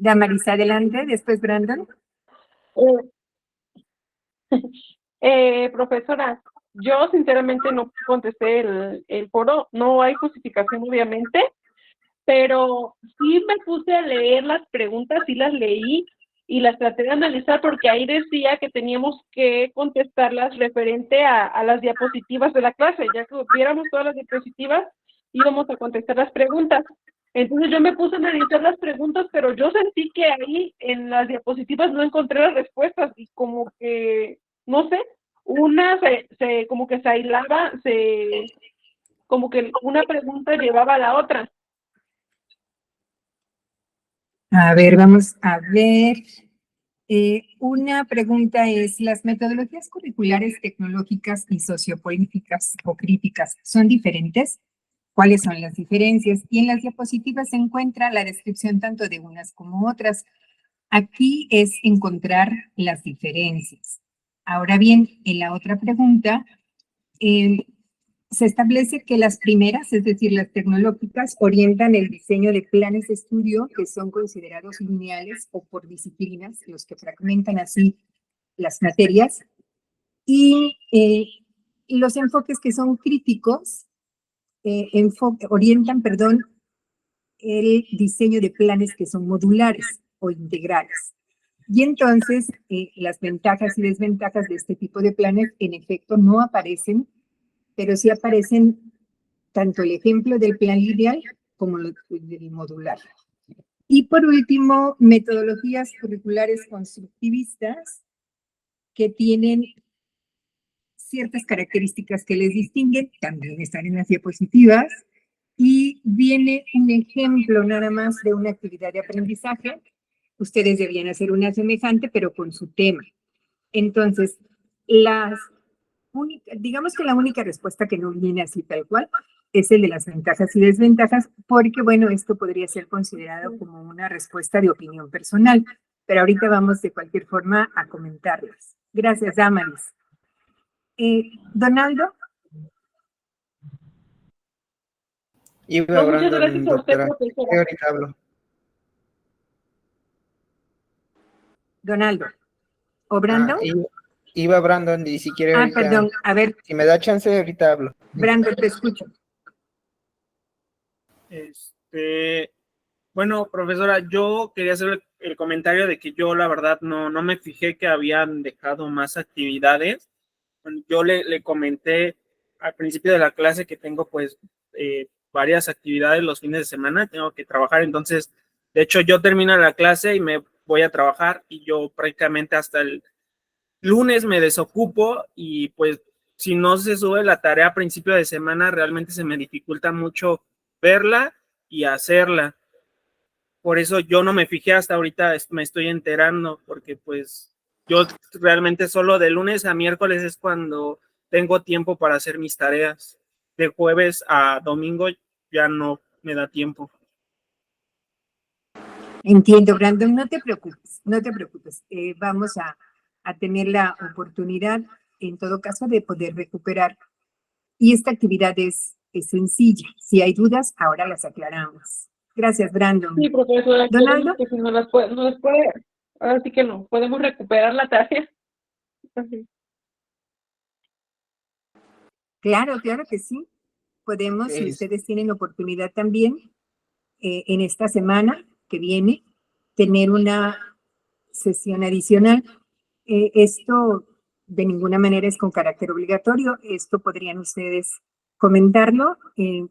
Damaris, adelante, después Brandon. Profesora, yo sinceramente no contesté el foro, no hay justificación obviamente, pero sí me puse a leer las preguntas, sí las leí y las traté de analizar porque ahí decía que teníamos que contestarlas referente a las diapositivas de la clase, ya que viéramos todas las diapositivas, íbamos a contestar las preguntas. Entonces yo me puse a analizar las preguntas, pero yo sentí que ahí en las diapositivas no encontré las respuestas y como que, no sé, una como que se aislaba, como que una pregunta llevaba a la otra. A ver, vamos a ver. Una pregunta es, ¿las metodologías curriculares tecnológicas y sociopolíticas o críticas son diferentes? ¿Cuáles son las diferencias? Y en las diapositivas se encuentra la descripción tanto de unas como otras. Aquí es encontrar las diferencias. Ahora bien, en la otra pregunta, se establece que las primeras, es decir, las tecnológicas, orientan el diseño de planes de estudio que son considerados lineales o por disciplinas, los que fragmentan así las materias, y los enfoques que son críticos orientan, el diseño de planes que son modulares o integrales. Y entonces, las ventajas y desventajas de este tipo de planes, en efecto, no aparecen, pero sí aparecen tanto el ejemplo del plan lineal como el del modular. Y por último, metodologías curriculares constructivistas que tienen ciertas características que les distinguen, también están en las diapositivas, y viene un ejemplo nada más de una actividad de aprendizaje. Ustedes debían hacer una semejante, pero con su tema. Entonces, digamos que la única respuesta que no viene así tal cual es el de las ventajas y desventajas, porque, bueno, esto podría ser considerado como una respuesta de opinión personal, pero ahorita vamos de cualquier forma a comentarlas. Gracias, Damaris. Donaldo. Iba Muchas Brandon, gracias a usted, doctora. profesora. Ahorita hablo. Donaldo. ¿O Brandon? Iba Brandon y si quiere ahorita... perdón, a ver. Si me da chance, ahorita hablo. Brandon, te escucho. Bueno, profesora, yo quería hacer el comentario de que yo la verdad no me fijé que habían dejado más actividades. Yo le comenté al principio de la clase que tengo pues varias actividades los fines de semana, tengo que trabajar, entonces de hecho yo termino la clase y me voy a trabajar y yo prácticamente hasta el lunes me desocupo y pues si no se sube la tarea a principio de semana realmente se me dificulta mucho verla y hacerla. Por eso yo no me fijé hasta ahorita, me estoy enterando, porque pues yo realmente solo de lunes a miércoles es cuando tengo tiempo para hacer mis tareas. De jueves a domingo ya no me da tiempo. Entiendo, Brandon, no te preocupes, no te preocupes. Vamos a tener la oportunidad, en todo caso, de poder recuperar. Y esta actividad es sencilla. Si hay dudas, ahora las aclaramos. Gracias, Brandon. Sí, profesora. Donaldo. Que si no las puede, ahora sí que no, podemos recuperar la tarea. Claro, claro que sí. Podemos, si ustedes tienen oportunidad también, en esta semana que viene, tener una sesión adicional. Esto de ninguna manera es con carácter obligatorio. Esto podrían ustedes comentarlo,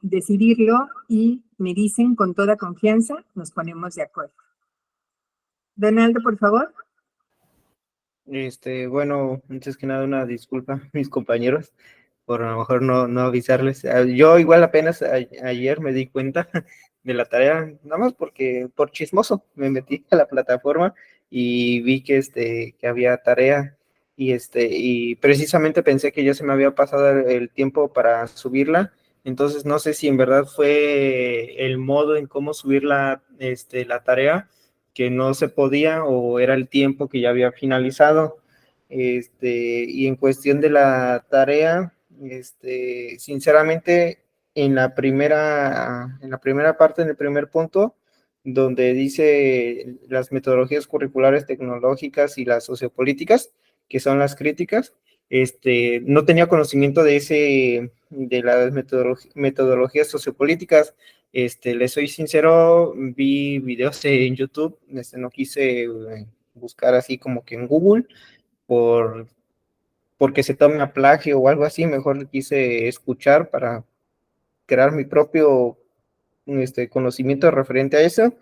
decidirlo y me dicen con toda confianza, nos ponemos de acuerdo. Donaldo, por favor. Bueno, antes que nada una disculpa, mis compañeros, por a lo mejor no avisarles. Yo igual apenas ayer me di cuenta de la tarea, nada más porque por chismoso me metí a la plataforma y vi que había tarea y precisamente pensé que ya se me había pasado el tiempo para subirla. Entonces no sé si en verdad fue el modo en cómo subir la tarea que no se podía o era el tiempo que ya había finalizado. Y en cuestión de la tarea, sinceramente, en la primera parte, en el primer punto, donde dice las metodologías curriculares tecnológicas y las sociopolíticas, que son las críticas. No tenía conocimiento de las metodologías sociopolíticas. Les soy sincero, vi videos en YouTube, no quise buscar así como que en Google, porque se tome a plagio o algo así, mejor quise escuchar para crear mi propio conocimiento referente a eso.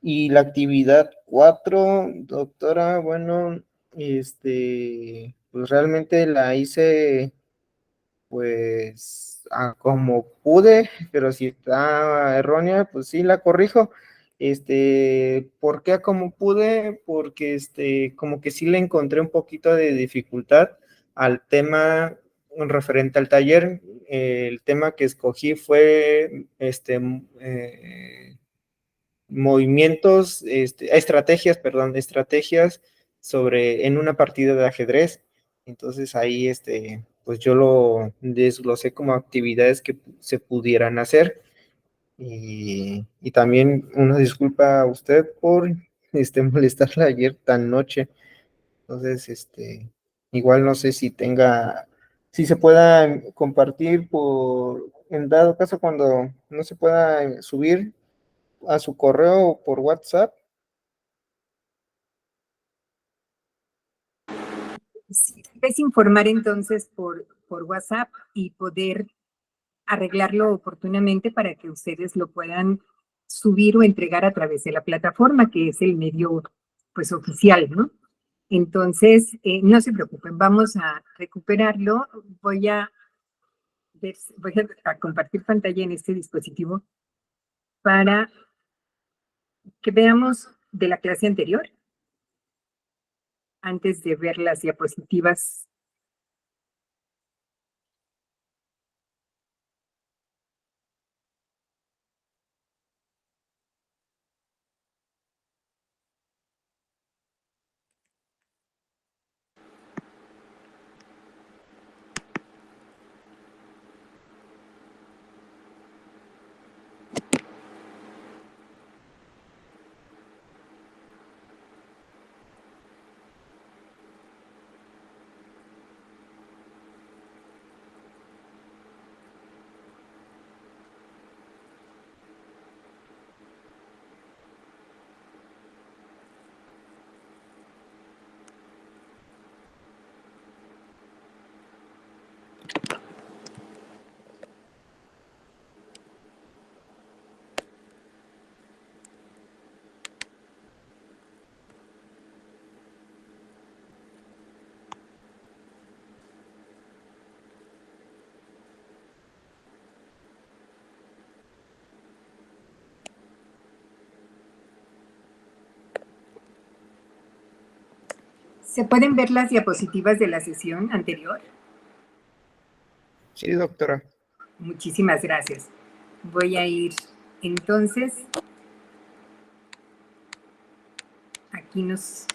Y la actividad 4, doctora, bueno, pues realmente la hice pues como pude, pero si está errónea, pues sí la corrijo. ¿Por qué como pude? Porque como que sí le encontré un poquito de dificultad al tema referente al taller. El tema que escogí fue movimientos, estrategias en una partida de ajedrez. Entonces ahí, pues yo lo desglosé como actividades que se pudieran hacer. Y también una disculpa a usted por molestarla ayer tan noche. Entonces, igual no sé si se pueda compartir en dado caso cuando no se pueda subir a su correo o por WhatsApp. Sí, es informar entonces por WhatsApp y poder arreglarlo oportunamente para que ustedes lo puedan subir o entregar a través de la plataforma, que es el medio pues oficial, ¿no? Entonces, no se preocupen, vamos a recuperarlo. Voy a compartir pantalla en este dispositivo para que veamos de la clase anterior, antes de ver las diapositivas. ¿Se pueden ver las diapositivas de la sesión anterior? Sí, doctora. Muchísimas gracias. Voy a ir entonces.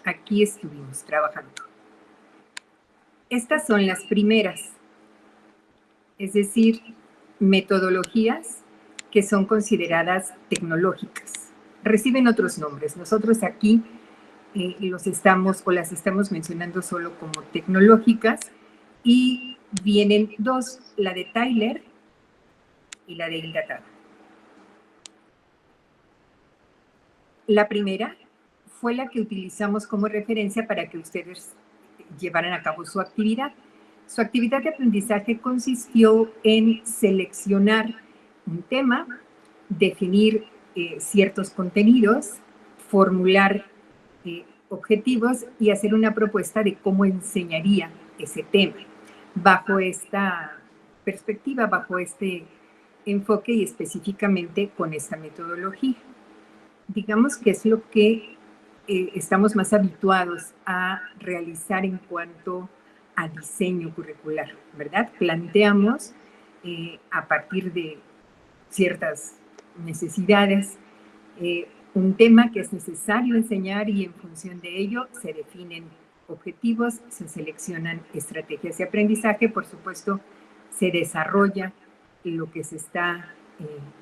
Aquí estuvimos trabajando. Estas son las primeras, es decir, metodologías que son consideradas tecnológicas. Reciben otros nombres. Nosotros aquí las estamos mencionando solo como tecnológicas, y vienen dos, la de Tyler y la de Hilda Tara. La primera fue la que utilizamos como referencia para que ustedes llevaran a cabo su actividad. Su actividad de aprendizaje consistió en seleccionar un tema, definir ciertos contenidos, formular objetivos y hacer una propuesta de cómo enseñaría ese tema. Bajo esta perspectiva, bajo este enfoque y específicamente con esta metodología. Digamos que es lo que estamos más habituados a realizar en cuanto a diseño curricular, ¿verdad? Planteamos a partir de ciertas necesidades un tema que es necesario enseñar, y en función de ello se definen objetivos, se seleccionan estrategias de aprendizaje, por supuesto, se desarrolla lo que se está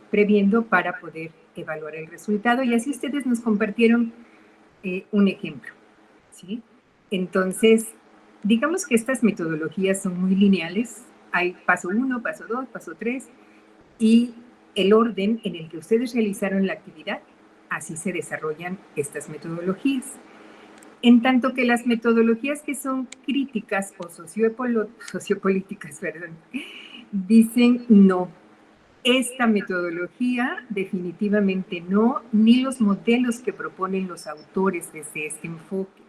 previendo para poder evaluar el resultado. Y así ustedes nos compartieron un ejemplo, ¿sí? Entonces, digamos que estas metodologías son muy lineales. Hay paso 1, paso 2, paso 3, y el orden en el que ustedes realizaron la actividad, así se desarrollan estas metodologías. En tanto que las metodologías que son críticas o sociopolíticas, dicen no. Esta metodología definitivamente no, ni los modelos que proponen los autores desde este enfoque.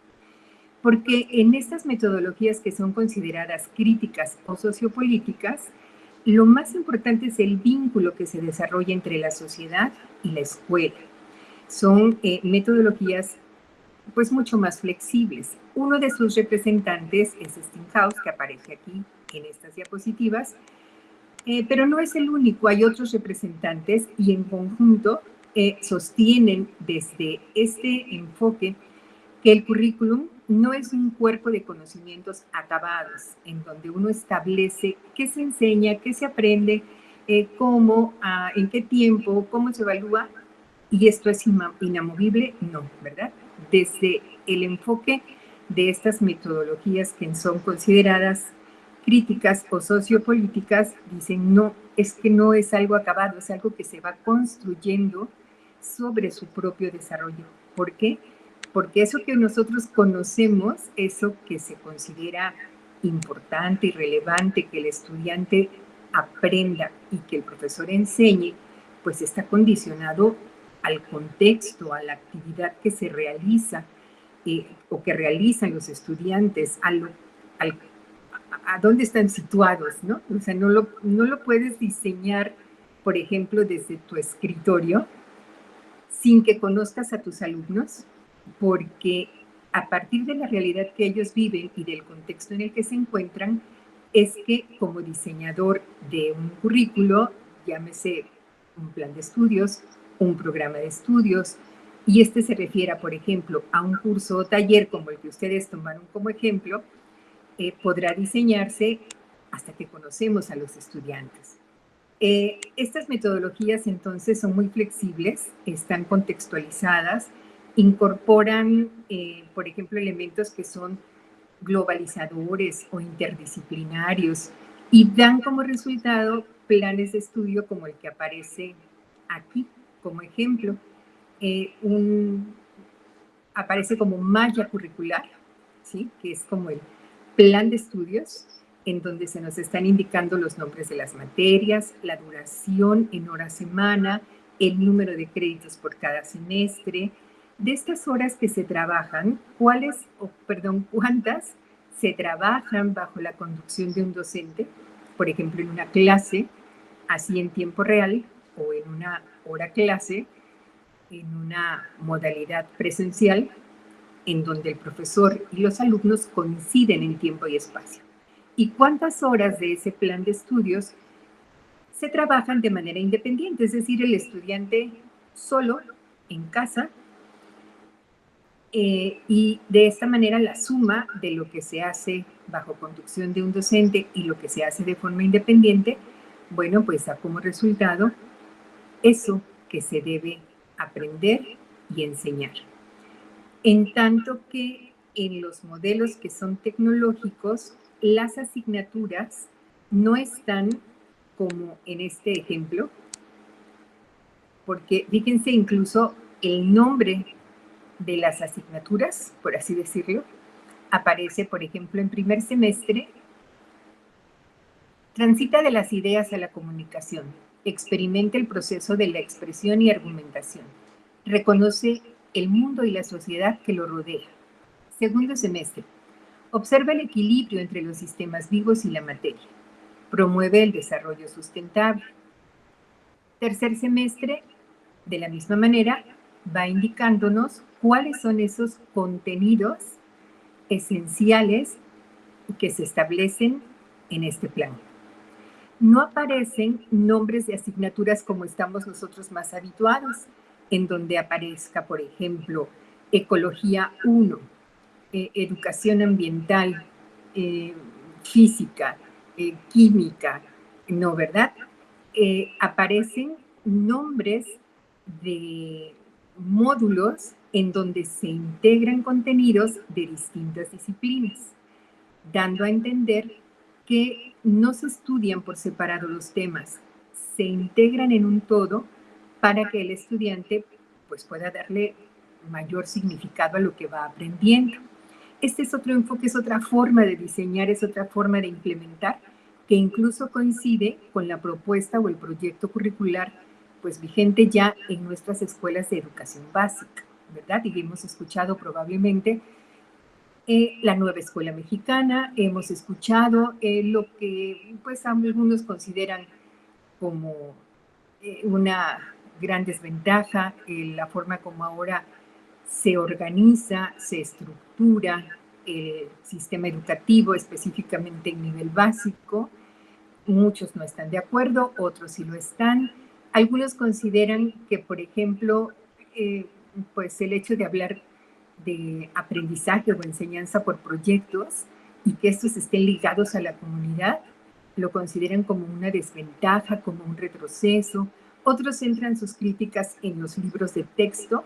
Porque en estas metodologías que son consideradas críticas o sociopolíticas, lo más importante es el vínculo que se desarrolla entre la sociedad y la escuela. Son metodologías pues mucho más flexibles. Uno de sus representantes es Steenhuis, que aparece aquí en estas diapositivas, pero no es el único, hay otros representantes y en conjunto sostienen desde este enfoque que el currículum no es un cuerpo de conocimientos acabados, en donde uno establece qué se enseña, qué se aprende, cómo, en qué tiempo, cómo se evalúa, y esto es inamovible, no, ¿verdad? Desde el enfoque de estas metodologías que son consideradas críticas o sociopolíticas, dicen no, es que no es algo acabado, es algo que se va construyendo sobre su propio desarrollo. ¿Por qué? Porque eso que nosotros conocemos, eso que se considera importante y relevante que el estudiante aprenda y que el profesor enseñe, pues está condicionado al contexto, a la actividad que se realiza o que realizan los estudiantes, a dónde están situados, ¿no? O sea, no lo puedes diseñar, por ejemplo, desde tu escritorio, sin que conozcas a tus alumnos, porque a partir de la realidad que ellos viven y del contexto en el que se encuentran, es que como diseñador de un currículo, llámese un plan de estudios, un programa de estudios, y este se refiere, por ejemplo, a un curso o taller como el que ustedes tomaron como ejemplo, podrá diseñarse hasta que conocemos a los estudiantes. Estas metodologías entonces son muy flexibles, están contextualizadas, incorporan, por ejemplo, elementos que son globalizadores o interdisciplinarios y dan como resultado planes de estudio como el que aparece aquí como ejemplo. Aparece como malla curricular, ¿sí? Que es como el plan de estudios en donde se nos están indicando los nombres de las materias, la duración en hora semana, el número de créditos por cada semestre. De estas horas que se trabajan, ¿cuántas se trabajan bajo la conducción de un docente? Por ejemplo, en una clase, así en tiempo real, o en una hora clase, en una modalidad presencial, en donde el profesor y los alumnos coinciden en tiempo y espacio. ¿Y cuántas horas de ese plan de estudios se trabajan de manera independiente? Es decir, el estudiante solo, en casa, y de esta manera la suma de lo que se hace bajo conducción de un docente y lo que se hace de forma independiente, bueno, pues da como resultado eso que se debe aprender y enseñar. En tanto que en los modelos que son tecnológicos, las asignaturas no están como en este ejemplo, porque fíjense incluso el nombre de las asignaturas, por así decirlo, aparece, por ejemplo, en primer semestre, transita de las ideas a la comunicación, experimenta el proceso de la expresión y argumentación, reconoce el mundo y la sociedad que lo rodea. Segundo semestre, observa el equilibrio entre los sistemas vivos y la materia, promueve el desarrollo sustentable. Tercer semestre, de la misma manera, va indicándonos cuáles son esos contenidos esenciales que se establecen en este plan. No aparecen nombres de asignaturas como estamos nosotros más habituados, en donde aparezca, por ejemplo, Ecología 1, Educación Ambiental, Física, Química, ¿no, verdad? Aparecen nombres de módulos en donde se integran contenidos de distintas disciplinas, dando a entender que no se estudian por separado los temas, se integran en un todo para que el estudiante pues, pueda darle mayor significado a lo que va aprendiendo. Este es otro enfoque, es otra forma de diseñar, es otra forma de implementar, que incluso coincide con la propuesta o el proyecto curricular pues vigente ya en nuestras escuelas de educación básica, ¿verdad? Y hemos escuchado probablemente la nueva escuela mexicana, hemos escuchado lo que pues algunos consideran como una gran desventaja, la forma como ahora se organiza, se estructura el sistema educativo, específicamente en nivel básico. Muchos no están de acuerdo, otros sí lo están. Algunos consideran que, por ejemplo, pues el hecho de hablar de aprendizaje o enseñanza por proyectos y que estos estén ligados a la comunidad, lo consideran como una desventaja, como un retroceso. Otros centran sus críticas en los libros de texto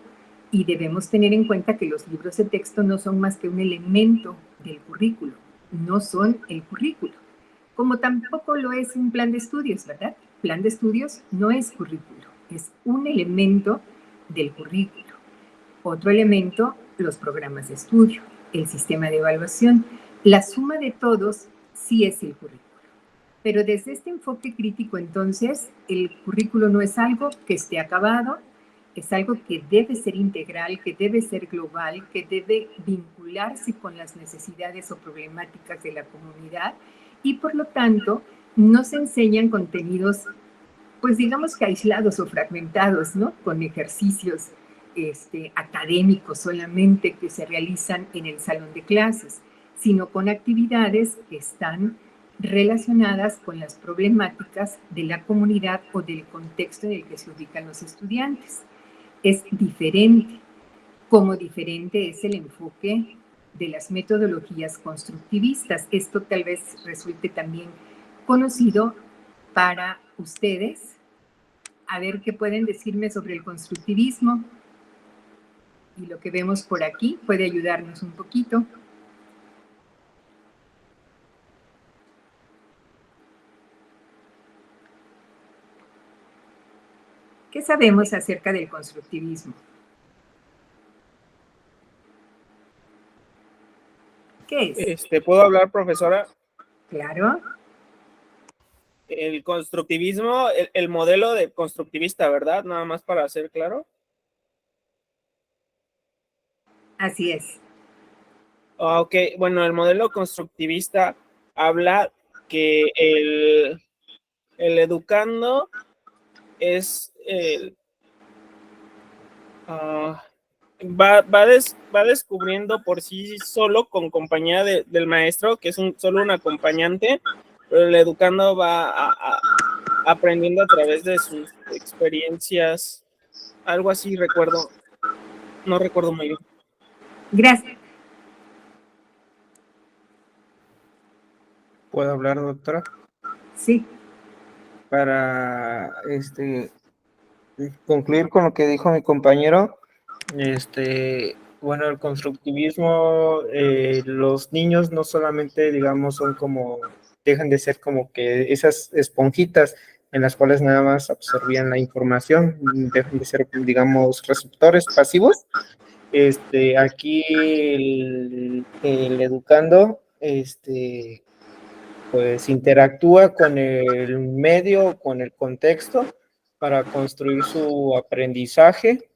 y debemos tener en cuenta que los libros de texto no son más que un elemento del currículo, no son el currículo, como tampoco lo es un plan de estudios, ¿verdad? Plan de estudios no es currículo, es un elemento del currículo. Otro elemento, los programas de estudio, el sistema de evaluación. La suma de todos sí es el currículo. Pero desde este enfoque crítico, entonces, el currículo no es algo que esté acabado, es algo que debe ser integral, que debe ser global, que debe vincularse con las necesidades o problemáticas de la comunidad y, por lo tanto, no se enseñan contenidos, pues digamos que aislados o fragmentados, ¿no? Con ejercicios académicos solamente que se realizan en el salón de clases, sino con actividades que están relacionadas con las problemáticas de la comunidad o del contexto en el que se ubican los estudiantes. Es diferente, como diferente es el enfoque de las metodologías constructivistas. Esto tal vez resulte también conocido para ustedes. A ver qué pueden decirme sobre el constructivismo. Y lo que vemos por aquí puede ayudarnos un poquito. ¿Qué sabemos acerca del constructivismo? ¿Qué es? ¿Puedo hablar, profesora? Claro. El constructivismo, el modelo de constructivista, ¿verdad? Nada más para ser claro. Así es. Ok, bueno, el modelo constructivista habla que el educando es va descubriendo por sí solo con compañía del maestro, que es solo un acompañante, pero el educando va aprendiendo a través de sus experiencias, algo así recuerdo, no recuerdo muy bien. Gracias. ¿Puedo hablar, doctora? Sí. Para concluir con lo que dijo mi compañero, bueno, el constructivismo, los niños no solamente, digamos, dejan de ser como que esas esponjitas en las cuales nada más absorbían la información, dejan de ser, digamos, receptores pasivos. Aquí el educando, pues interactúa con el medio, con el contexto para construir su aprendizaje,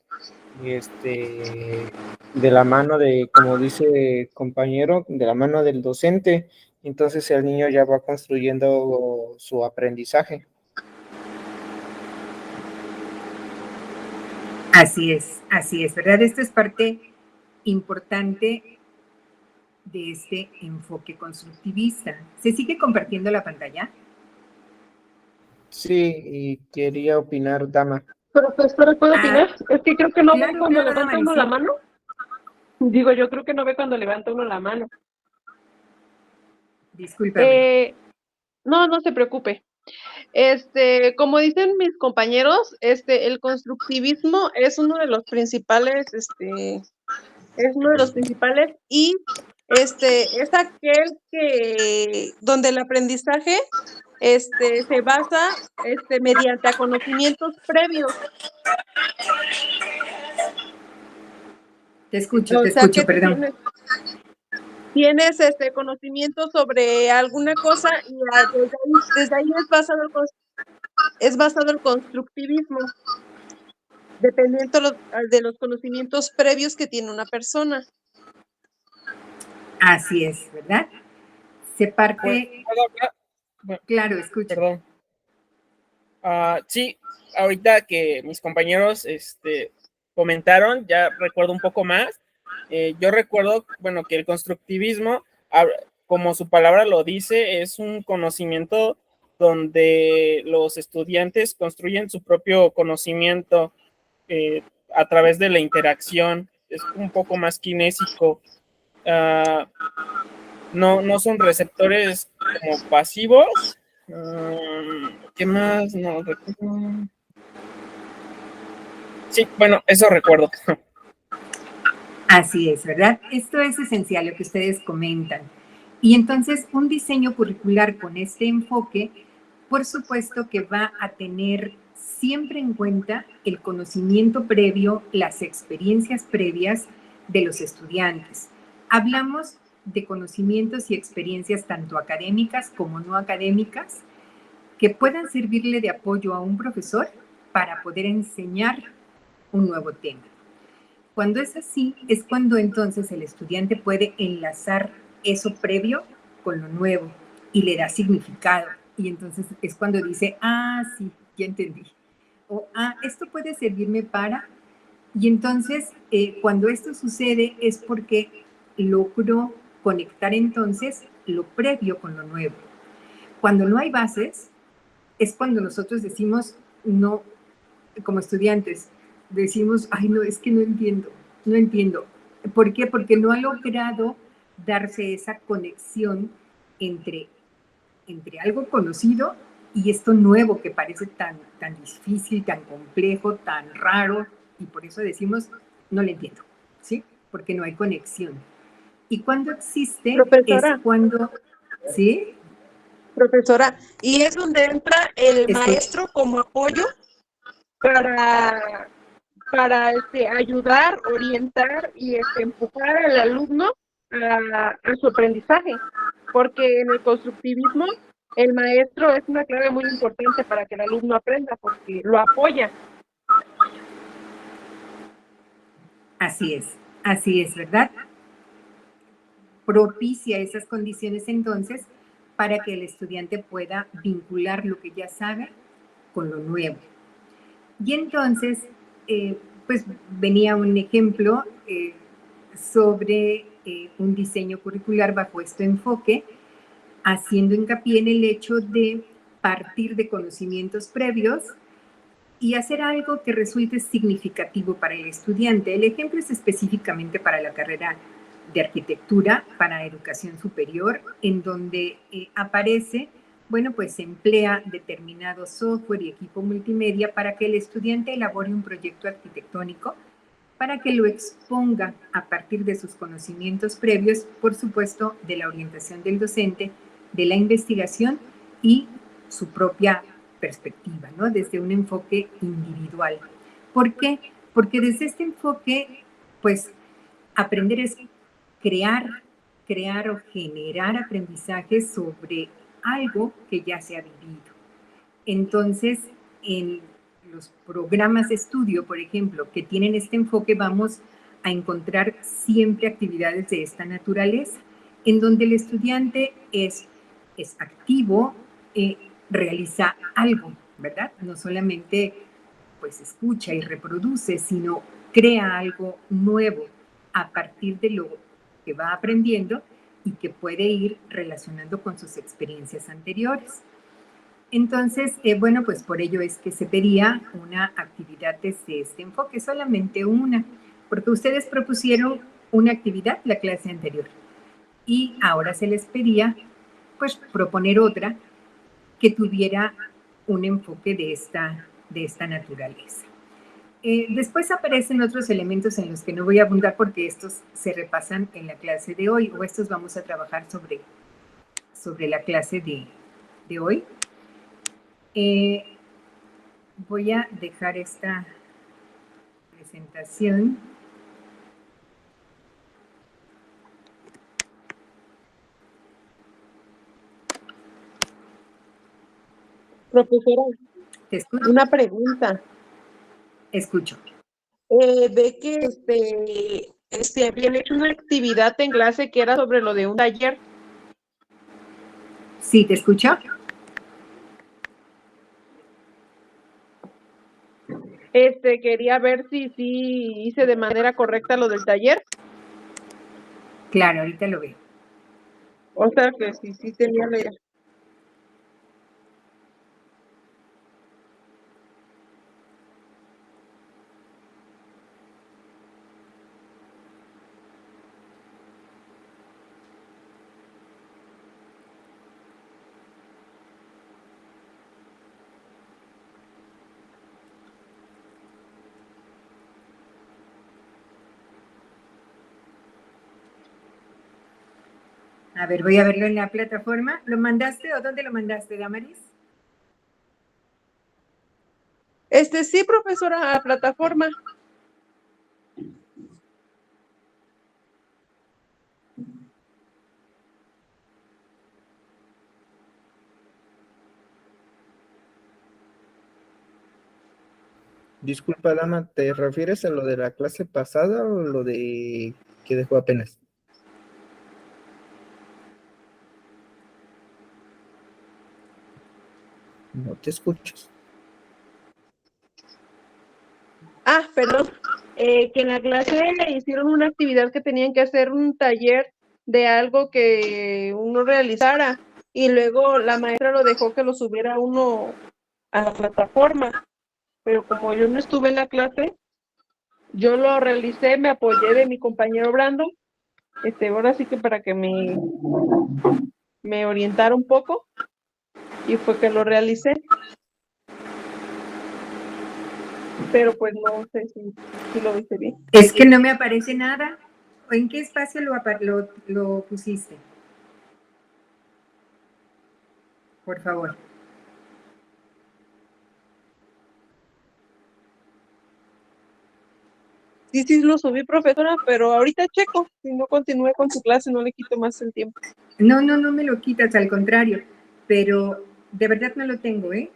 de la mano de, como dice compañero, de la mano del docente. Entonces el niño ya va construyendo su aprendizaje. Así es, ¿verdad? Esto es parte importante de este enfoque constructivista. ¿Se sigue compartiendo la pantalla? Sí, y quería opinar, Dama. Profesora, ¿puedo opinar? Es que creo que no claro, ve cuando claro, levanta uno la mano. Digo, yo creo que no ve cuando levanta uno la mano. Discúlpame. No se preocupe. Como dicen mis compañeros, el constructivismo es uno de los principales, y es aquel que donde el aprendizaje se basa mediante a conocimientos previos. Te O sea escucho, que tú perdón. tienes conocimiento sobre alguna cosa y desde ahí es basado el constructivismo, dependiendo de los conocimientos previos que tiene una persona. Así es, ¿verdad? Se parte, ¿Puedo hablar? Bueno, claro, escucho. perdón. Sí, ahorita que mis compañeros comentaron, ya recuerdo un poco más. Yo recuerdo, bueno, que el constructivismo, como su palabra lo dice, es un conocimiento donde los estudiantes construyen su propio conocimiento a través de la interacción. Es un poco más kinésico. No son receptores como pasivos. ¿Qué más? No recuerdo. Sí, bueno, eso recuerdo. Así es, ¿verdad? Esto es esencial, lo que ustedes comentan. Y entonces, un diseño curricular con este enfoque, por supuesto que va a tener siempre en cuenta el conocimiento previo, las experiencias previas de los estudiantes. Hablamos de conocimientos y experiencias tanto académicas como no académicas que puedan servirle de apoyo a un profesor para poder enseñar un nuevo tema. Cuando es así, es cuando entonces el estudiante puede enlazar eso previo con lo nuevo y le da significado. Y entonces es cuando dice, sí, ya entendí. O, esto puede servirme para... Y entonces, cuando esto sucede es porque logró conectar entonces lo previo con lo nuevo. Cuando no hay bases, es cuando nosotros decimos, no, como estudiantes, decimos, no, es que no entiendo. ¿Por qué? Porque no ha logrado darse esa conexión entre algo conocido y esto nuevo que parece tan difícil, tan complejo, tan raro, y por eso decimos, no lo entiendo, ¿sí? Porque no hay conexión. Y cuando existe, Profesora. es cuando, ¿sí? Profesora, y es donde entra el maestro como apoyo para ayudar, orientar y empujar al alumno a su aprendizaje, porque en el constructivismo el maestro es una clave muy importante para que el alumno aprenda, porque lo apoya. Así es, ¿verdad? Propicia esas condiciones entonces para que el estudiante pueda vincular lo que ya sabe con lo nuevo. Y entonces, pues venía un ejemplo sobre un diseño curricular bajo este enfoque, haciendo hincapié en el hecho de partir de conocimientos previos y hacer algo que resulte significativo para el estudiante. El ejemplo es específicamente para la carrera de arquitectura para educación superior, en donde aparece, bueno, pues se emplea determinado software y equipo multimedia para que el estudiante elabore un proyecto arquitectónico, para que lo exponga a partir de sus conocimientos previos, por supuesto, de la orientación del docente, de la investigación y su propia perspectiva, ¿no? Desde un enfoque individual. ¿Por qué? Porque desde este enfoque, pues, aprender es crear o generar aprendizaje sobre algo que ya se ha vivido. Entonces, en los programas de estudio, por ejemplo, que tienen este enfoque, vamos a encontrar siempre actividades de esta naturaleza, en donde el estudiante es activo, realiza algo, ¿verdad? No solamente pues escucha y reproduce, sino crea algo nuevo a partir de lo que va aprendiendo y que puede ir relacionando con sus experiencias anteriores. Entonces, bueno, pues por ello es que se pedía una actividad desde este enfoque, solamente una, porque ustedes propusieron una actividad la clase anterior y ahora se les pedía, pues, proponer otra que tuviera un enfoque de esta naturaleza. Después aparecen otros elementos en los que no voy a abundar porque estos se repasan en la clase de hoy, o estos vamos a trabajar sobre la clase de hoy. Voy a dejar esta presentación. Profesora, ¿Te escucho? una pregunta. Escucho. Ve que habían hecho una actividad en clase que era sobre lo de un taller. Sí, ¿te escucho? Quería ver si hice de manera correcta lo del taller. Claro, ahorita lo veo. O sea que sí tenía la idea. A ver, voy a verlo en la plataforma. ¿Lo mandaste o dónde lo mandaste, Damaris? Sí, profesora, a la plataforma. Disculpa, dama, ¿te refieres a lo de la clase pasada o lo de que dejó apenas? No te escuchas. Ah, perdón. Que en la clase le hicieron una actividad que tenían que hacer un taller de algo que uno realizara y luego la maestra lo dejó que lo subiera uno a la plataforma. Pero como yo no estuve en la clase, yo lo realicé, me apoyé de mi compañero Brandon. Ahora sí que para que me orientara un poco y fue que lo realicé. Pero pues no sé si lo hice bien. Es que no me aparece nada. ¿En qué espacio lo pusiste? Por favor. Sí lo subí, profesora, pero ahorita checo. Si no continúe con su clase, no le quito más el tiempo. No me lo quitas, al contrario. Pero de verdad no lo tengo, ¿eh?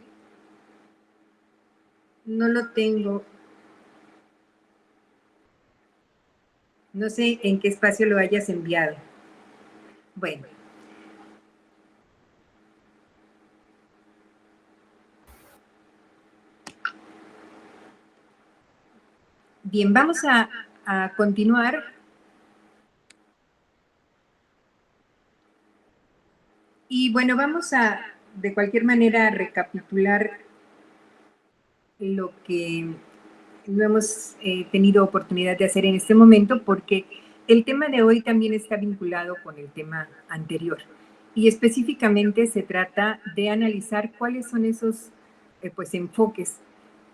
No lo tengo. No sé en qué espacio lo hayas enviado. Bueno. Bien, vamos a continuar. Y bueno, vamos de cualquier manera, a recapitular lo que no hemos tenido oportunidad de hacer en este momento, porque el tema de hoy también está vinculado con el tema anterior. Y específicamente se trata de analizar cuáles son esos enfoques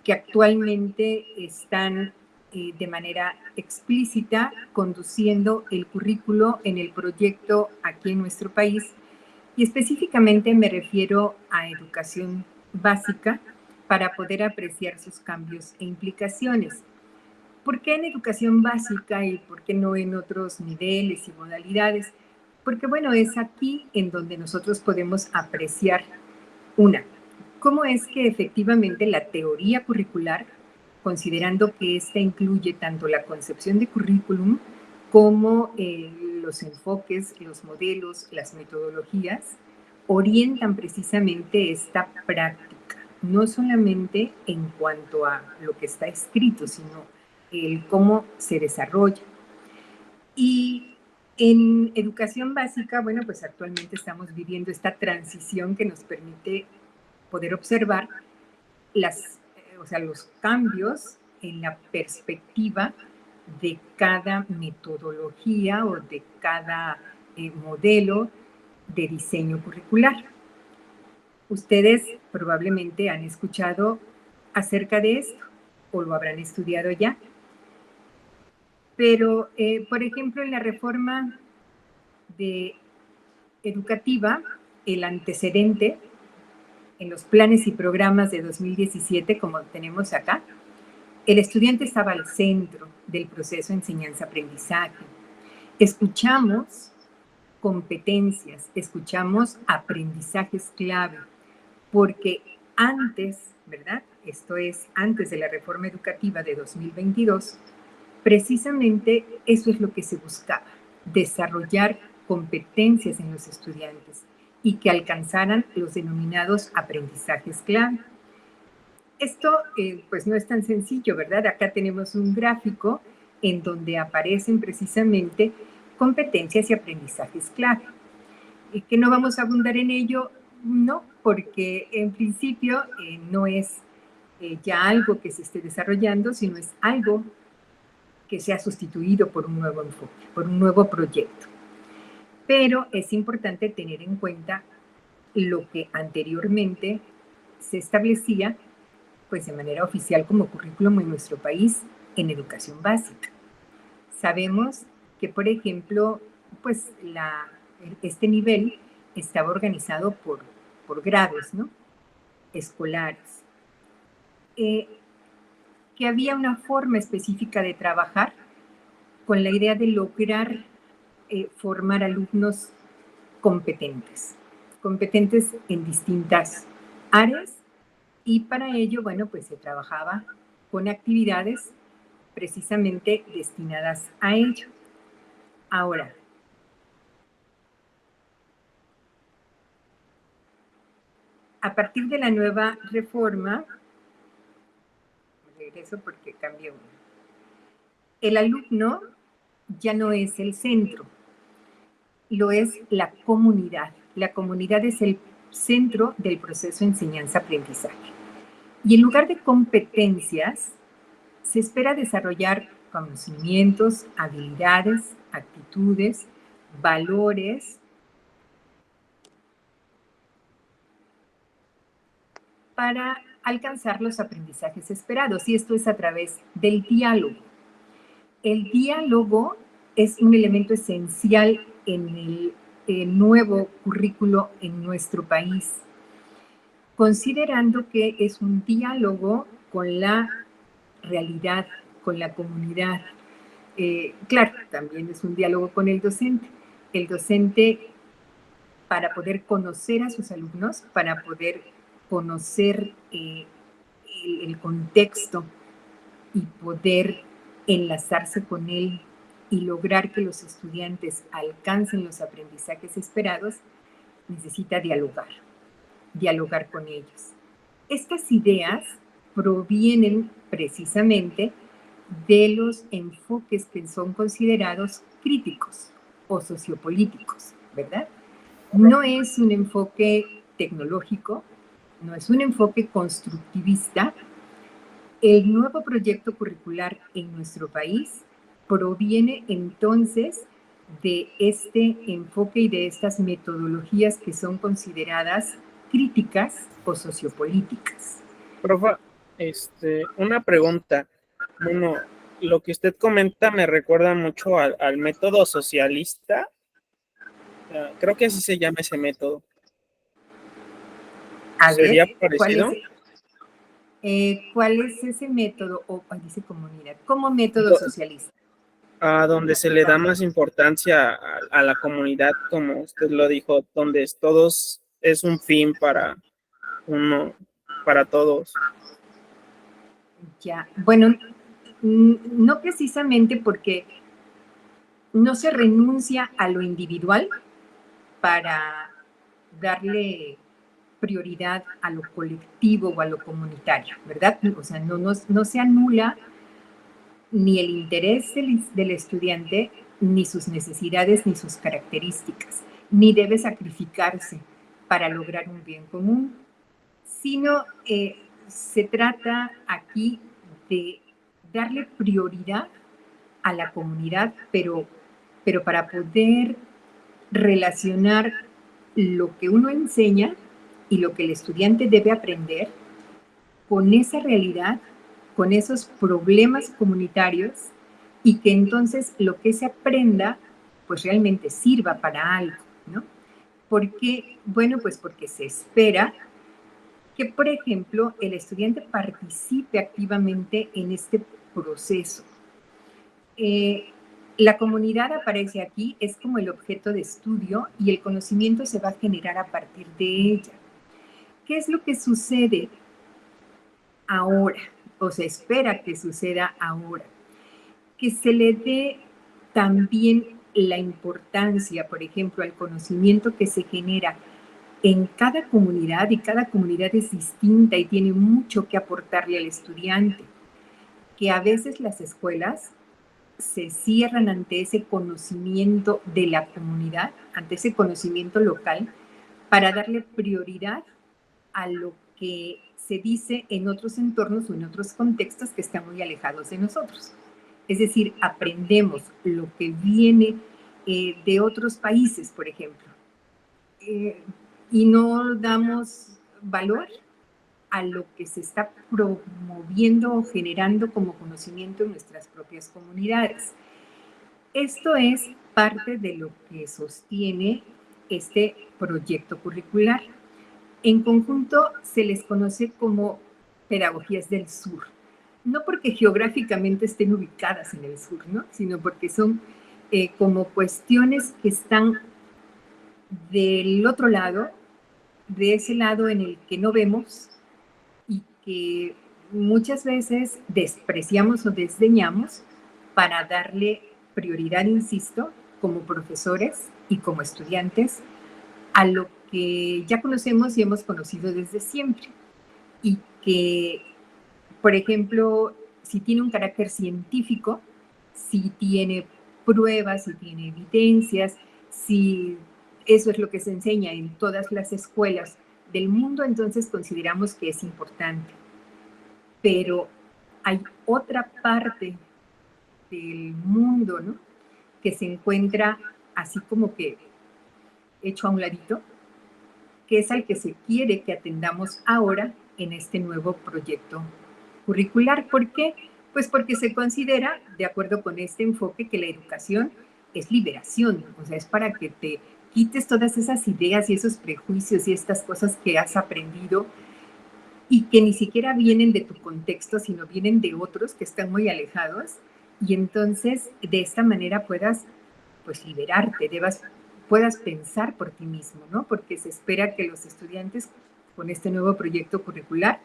que actualmente están de manera explícita conduciendo el currículo en el proyecto aquí en nuestro país. Y específicamente me refiero a educación básica para poder apreciar sus cambios e implicaciones. ¿Por qué en educación básica y por qué no en otros niveles y modalidades? Porque bueno, es aquí en donde nosotros podemos apreciar cómo es que efectivamente la teoría curricular, considerando que ésta incluye tanto la concepción de currículum como los enfoques, los modelos, las metodologías, orientan precisamente esta práctica, no solamente en cuanto a lo que está escrito, sino el cómo se desarrolla. Y en educación básica, bueno, pues actualmente estamos viviendo esta transición que nos permite poder observar los cambios en la perspectiva de cada metodología o de cada modelo de diseño curricular. Ustedes probablemente han escuchado acerca de esto o lo habrán estudiado ya. Pero, por ejemplo, en la reforma educativa, el antecedente en los planes y programas de 2017, como tenemos acá, el estudiante estaba al centro del proceso de enseñanza-aprendizaje. Escuchamos competencias, escuchamos aprendizajes clave, porque antes, ¿verdad? Esto es antes de la reforma educativa de 2022, precisamente eso es lo que se buscaba, desarrollar competencias en los estudiantes y que alcanzaran los denominados aprendizajes clave. Esto pues no es tan sencillo, ¿verdad? Acá tenemos un gráfico en donde aparecen precisamente competencias y aprendizajes clave. ¿Y que no vamos a abundar en ello? No, porque en principio no es ya algo que se esté desarrollando, sino es algo que sea sustituido por un nuevo enfoque, por un nuevo proyecto. Pero es importante tener en cuenta lo que anteriormente se establecía pues de manera oficial como currículum en nuestro país en educación básica. Sabemos que, por ejemplo, pues este nivel estaba organizado por grados, ¿no? Escolares. Que había una forma específica de trabajar con la idea de lograr formar alumnos competentes en distintas áreas, y para ello, bueno, pues se trabajaba con actividades precisamente destinadas a ello. Ahora, a partir de la nueva reforma, regreso porque cambió, el alumno ya no es el centro, lo es la comunidad. La comunidad es el centro del proceso de enseñanza-aprendizaje. Y en lugar de competencias, se espera desarrollar conocimientos, habilidades, actitudes, valores para alcanzar los aprendizajes esperados. Y esto es a través del diálogo. El diálogo es un elemento esencial en el nuevo currículo en nuestro país, considerando que es un diálogo con la realidad, con la comunidad. Claro, también es un diálogo con el docente. El docente, para poder conocer a sus alumnos, para poder conocer el contexto y poder enlazarse con él y lograr que los estudiantes alcancen los aprendizajes esperados, necesita dialogar con ellos. Estas ideas provienen precisamente de los enfoques que son considerados críticos o sociopolíticos, ¿verdad? No es un enfoque tecnológico, no es un enfoque constructivista. El nuevo proyecto curricular en nuestro país proviene entonces de este enfoque y de estas metodologías que son consideradas críticas o sociopolíticas. Profa, una pregunta. Bueno, lo que usted comenta me recuerda mucho al método socialista. Creo que así se llama ese método. ¿Sería parecido? ¿Cuál es ese método? Dice comunidad. ¿Cómo método socialista? A donde se le da más importancia a la comunidad, como usted lo dijo, donde todos es un fin para uno, para todos. Ya, bueno, no precisamente porque no se renuncia a lo individual para darle prioridad a lo colectivo o a lo comunitario, ¿verdad? O sea, no se anula ni el interés del estudiante, ni sus necesidades, ni sus características, ni debe sacrificarse para lograr un bien común, sino se trata aquí de darle prioridad a la comunidad, pero para poder relacionar lo que uno enseña y lo que el estudiante debe aprender con esa realidad, con esos problemas comunitarios, y que entonces lo que se aprenda pues realmente sirva para algo, ¿no? ¿Por qué? Bueno, pues porque se espera que, por ejemplo, el estudiante participe activamente en este proceso. La comunidad aparece aquí, es como el objeto de estudio y el conocimiento se va a generar a partir de ella. ¿Qué es lo que sucede ahora? O se espera que suceda ahora. Que se le dé también la importancia, por ejemplo, al conocimiento que se genera en cada comunidad, y cada comunidad es distinta y tiene mucho que aportarle al estudiante, que a veces las escuelas se cierran ante ese conocimiento de la comunidad, ante ese conocimiento local, para darle prioridad a lo que se dice en otros entornos o en otros contextos que están muy alejados de nosotros. Es decir, aprendemos lo que viene de otros países, por ejemplo, y no damos valor a lo que se está promoviendo o generando como conocimiento en nuestras propias comunidades. Esto es parte de lo que sostiene este proyecto curricular. En conjunto se les conoce como pedagogías del sur, no porque geográficamente estén ubicadas en el sur, ¿no? Sino porque son como cuestiones que están del otro lado, de ese lado en el que no vemos y que muchas veces despreciamos o desdeñamos para darle prioridad, insisto, como profesores y como estudiantes, a lo que ya conocemos y hemos conocido desde siempre. Y que, por ejemplo, si tiene un carácter científico, si tiene pruebas, si tiene evidencias, si eso es lo que se enseña en todas las escuelas del mundo, entonces consideramos que es importante. Pero hay otra parte del mundo, ¿no?, que se encuentra así como que hecho a un ladito, que es al que se quiere que atendamos ahora en este nuevo proyecto curricular. ¿Por qué? Pues porque se considera, de acuerdo con este enfoque, que la educación es liberación, o sea, es para que te quites todas esas ideas y esos prejuicios y estas cosas que has aprendido y que ni siquiera vienen de tu contexto, sino vienen de otros que están muy alejados, y entonces de esta manera puedas pues liberarte, puedas pensar por ti mismo, ¿no? Porque se espera que los estudiantes con este nuevo proyecto curricular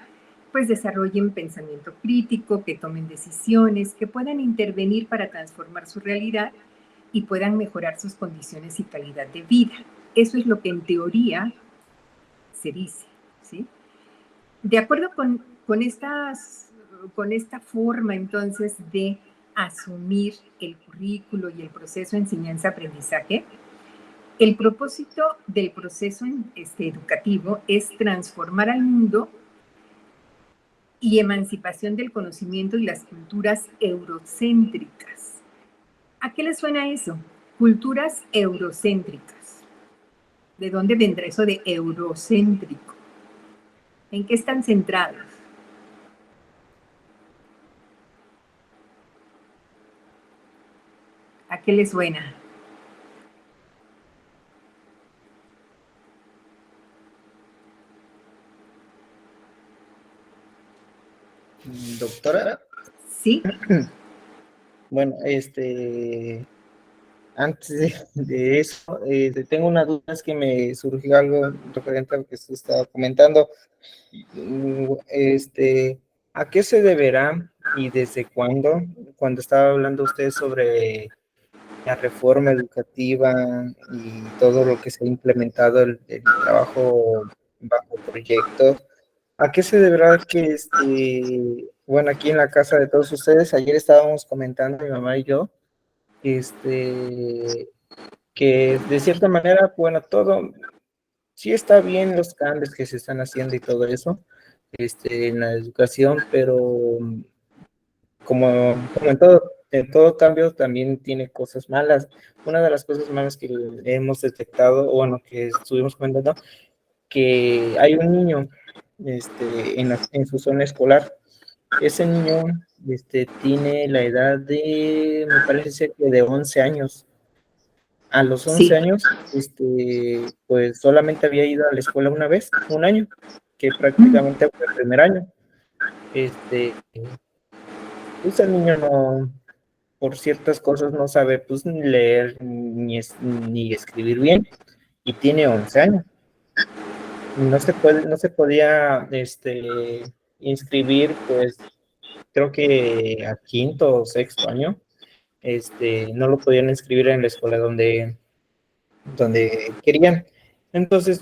pues desarrollen pensamiento crítico, que tomen decisiones, que puedan intervenir para transformar su realidad y puedan mejorar sus condiciones y calidad de vida. Eso es lo que en teoría se dice, ¿sí? De acuerdo con esta forma entonces de asumir el currículo y el proceso de enseñanza-aprendizaje, el propósito del proceso educativo es transformar al mundo y emancipación del conocimiento y las culturas eurocéntricas. ¿A qué les suena eso? Culturas eurocéntricas. ¿De dónde vendrá eso de eurocéntrico? ¿En qué están centrados? ¿A qué les suena? Doctora, ¿Sí? bueno, antes de eso, tengo una duda, es que me surgió algo referente a lo que usted estaba comentando. ¿A qué se deberá y desde cuándo, cuando estaba hablando usted sobre la reforma educativa y todo lo que se ha implementado, el trabajo bajo proyectos, a qué se deberá que, bueno, aquí en la casa de todos ustedes, ayer estábamos comentando mi mamá y yo, que de cierta manera, bueno, todo, sí está bien los cambios que se están haciendo y todo eso, en la educación, pero como en todo cambio también tiene cosas malas. Una de las cosas malas que hemos detectado, o bueno, que estuvimos comentando, que hay un niño en su zona escolar. Ese niño tiene la edad de, me parece ser que de 11 años. A los 11 Sí. años, pues solamente había ido a la escuela una vez, un año, que prácticamente fue el primer año. Pues el niño no, por ciertas cosas no sabe pues ni leer ni escribir bien, y tiene 11 años. No se podía inscribir, pues creo que a quinto o sexto año, no lo podían inscribir en la escuela donde querían. Entonces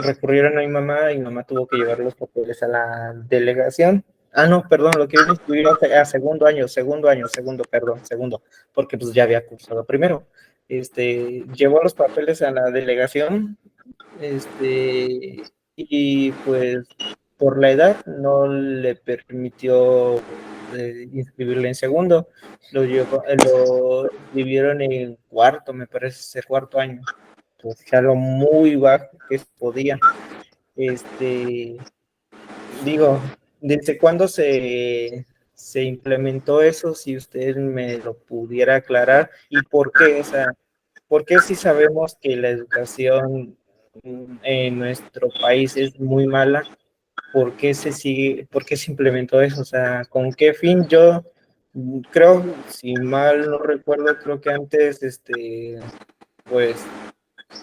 recurrieron a mi mamá y mi mamá tuvo que llevar los papeles a la delegación. Ah, no, perdón, lo querían inscribir a segundo, porque pues ya había cursado primero. Llevó los papeles a la delegación, y pues por la edad no le permitió inscribirle en segundo. Lo inscribieron en cuarto, me parece ser cuarto año, pues ya lo muy bajo que podía. Digo, ¿desde cuándo se implementó eso? Si usted me lo pudiera aclarar, y por qué, o sea, ¿por qué si sabemos que la educación en nuestro país es muy mala? ¿Por qué por qué se implementó eso? O sea, ¿con qué fin? Yo creo, si mal no recuerdo, creo que antes, pues,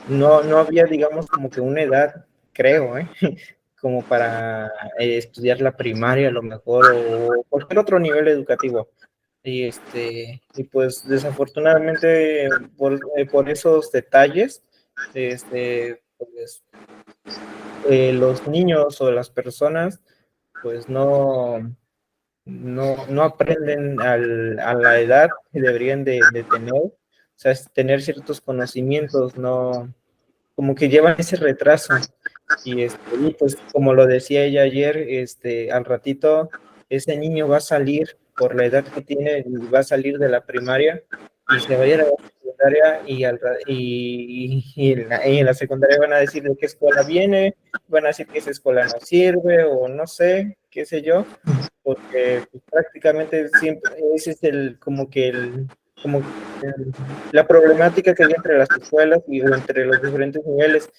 no había, digamos, como que una edad, creo, como para estudiar la primaria a lo mejor, o cualquier otro nivel educativo. Y pues desafortunadamente por esos detalles, pues los niños o las personas pues no aprenden a la edad que deberían de tener, o sea, tener ciertos conocimientos, no, como que llevan ese retraso. Y pues como lo decía ella ayer, al ratito ese niño va a salir por la edad que tiene, va a salir de la primaria y se va a ir a la secundaria, y en la secundaria van a decir de qué escuela viene, van a decir que esa escuela no sirve o no sé, qué sé yo, porque pues, prácticamente siempre ese es la problemática que hay entre las escuelas o entre los diferentes niveles,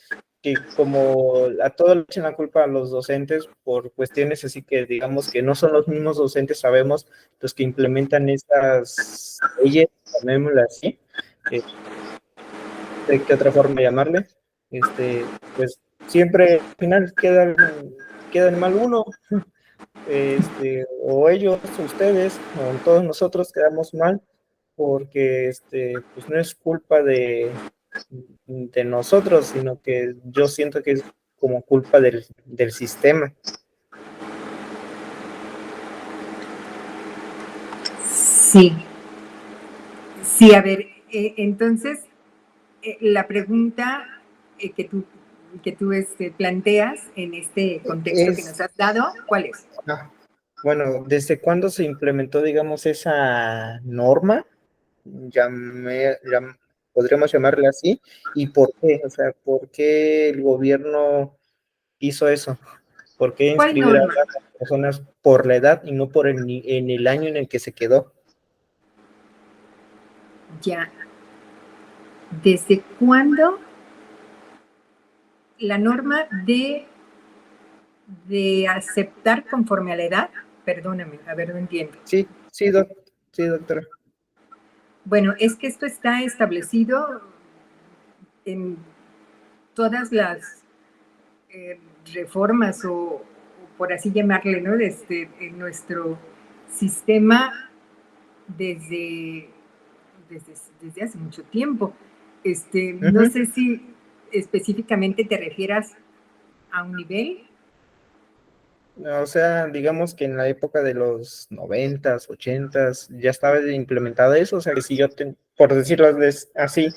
que como a todos le echan la culpa a los docentes por cuestiones así que digamos que no son los mismos docentes, sabemos, los que implementan estas leyes, llamémoslas así, de qué otra forma llamarle, pues siempre al final quedan mal uno, o ellos, o ustedes, o todos nosotros quedamos mal, porque pues no es culpa de nosotros, sino que yo siento que es como culpa del sistema. Sí, sí, a ver, entonces la pregunta que tú planteas en este contexto que nos has dado, ¿cuál es? Bueno, ¿desde cuándo se implementó, digamos, esa norma? Podríamos llamarla así, ¿y por qué? O sea, ¿por qué el gobierno hizo eso? ¿Por qué ¿Cuál inscribir a norma? las personas por la edad y no en el año en el que se quedó? Ya. ¿Desde cuándo la norma de aceptar conforme a la edad? Perdóname, a ver, no entiendo. Sí, sí, doctora. Bueno, es que esto está establecido en todas las reformas o por así llamarle, ¿no? En nuestro sistema desde hace mucho tiempo. No sé si específicamente te refieras a un nivel. O sea, digamos que en la época de los 90s, 80s, ya estaba implementado eso. O sea, que si por decirlo así,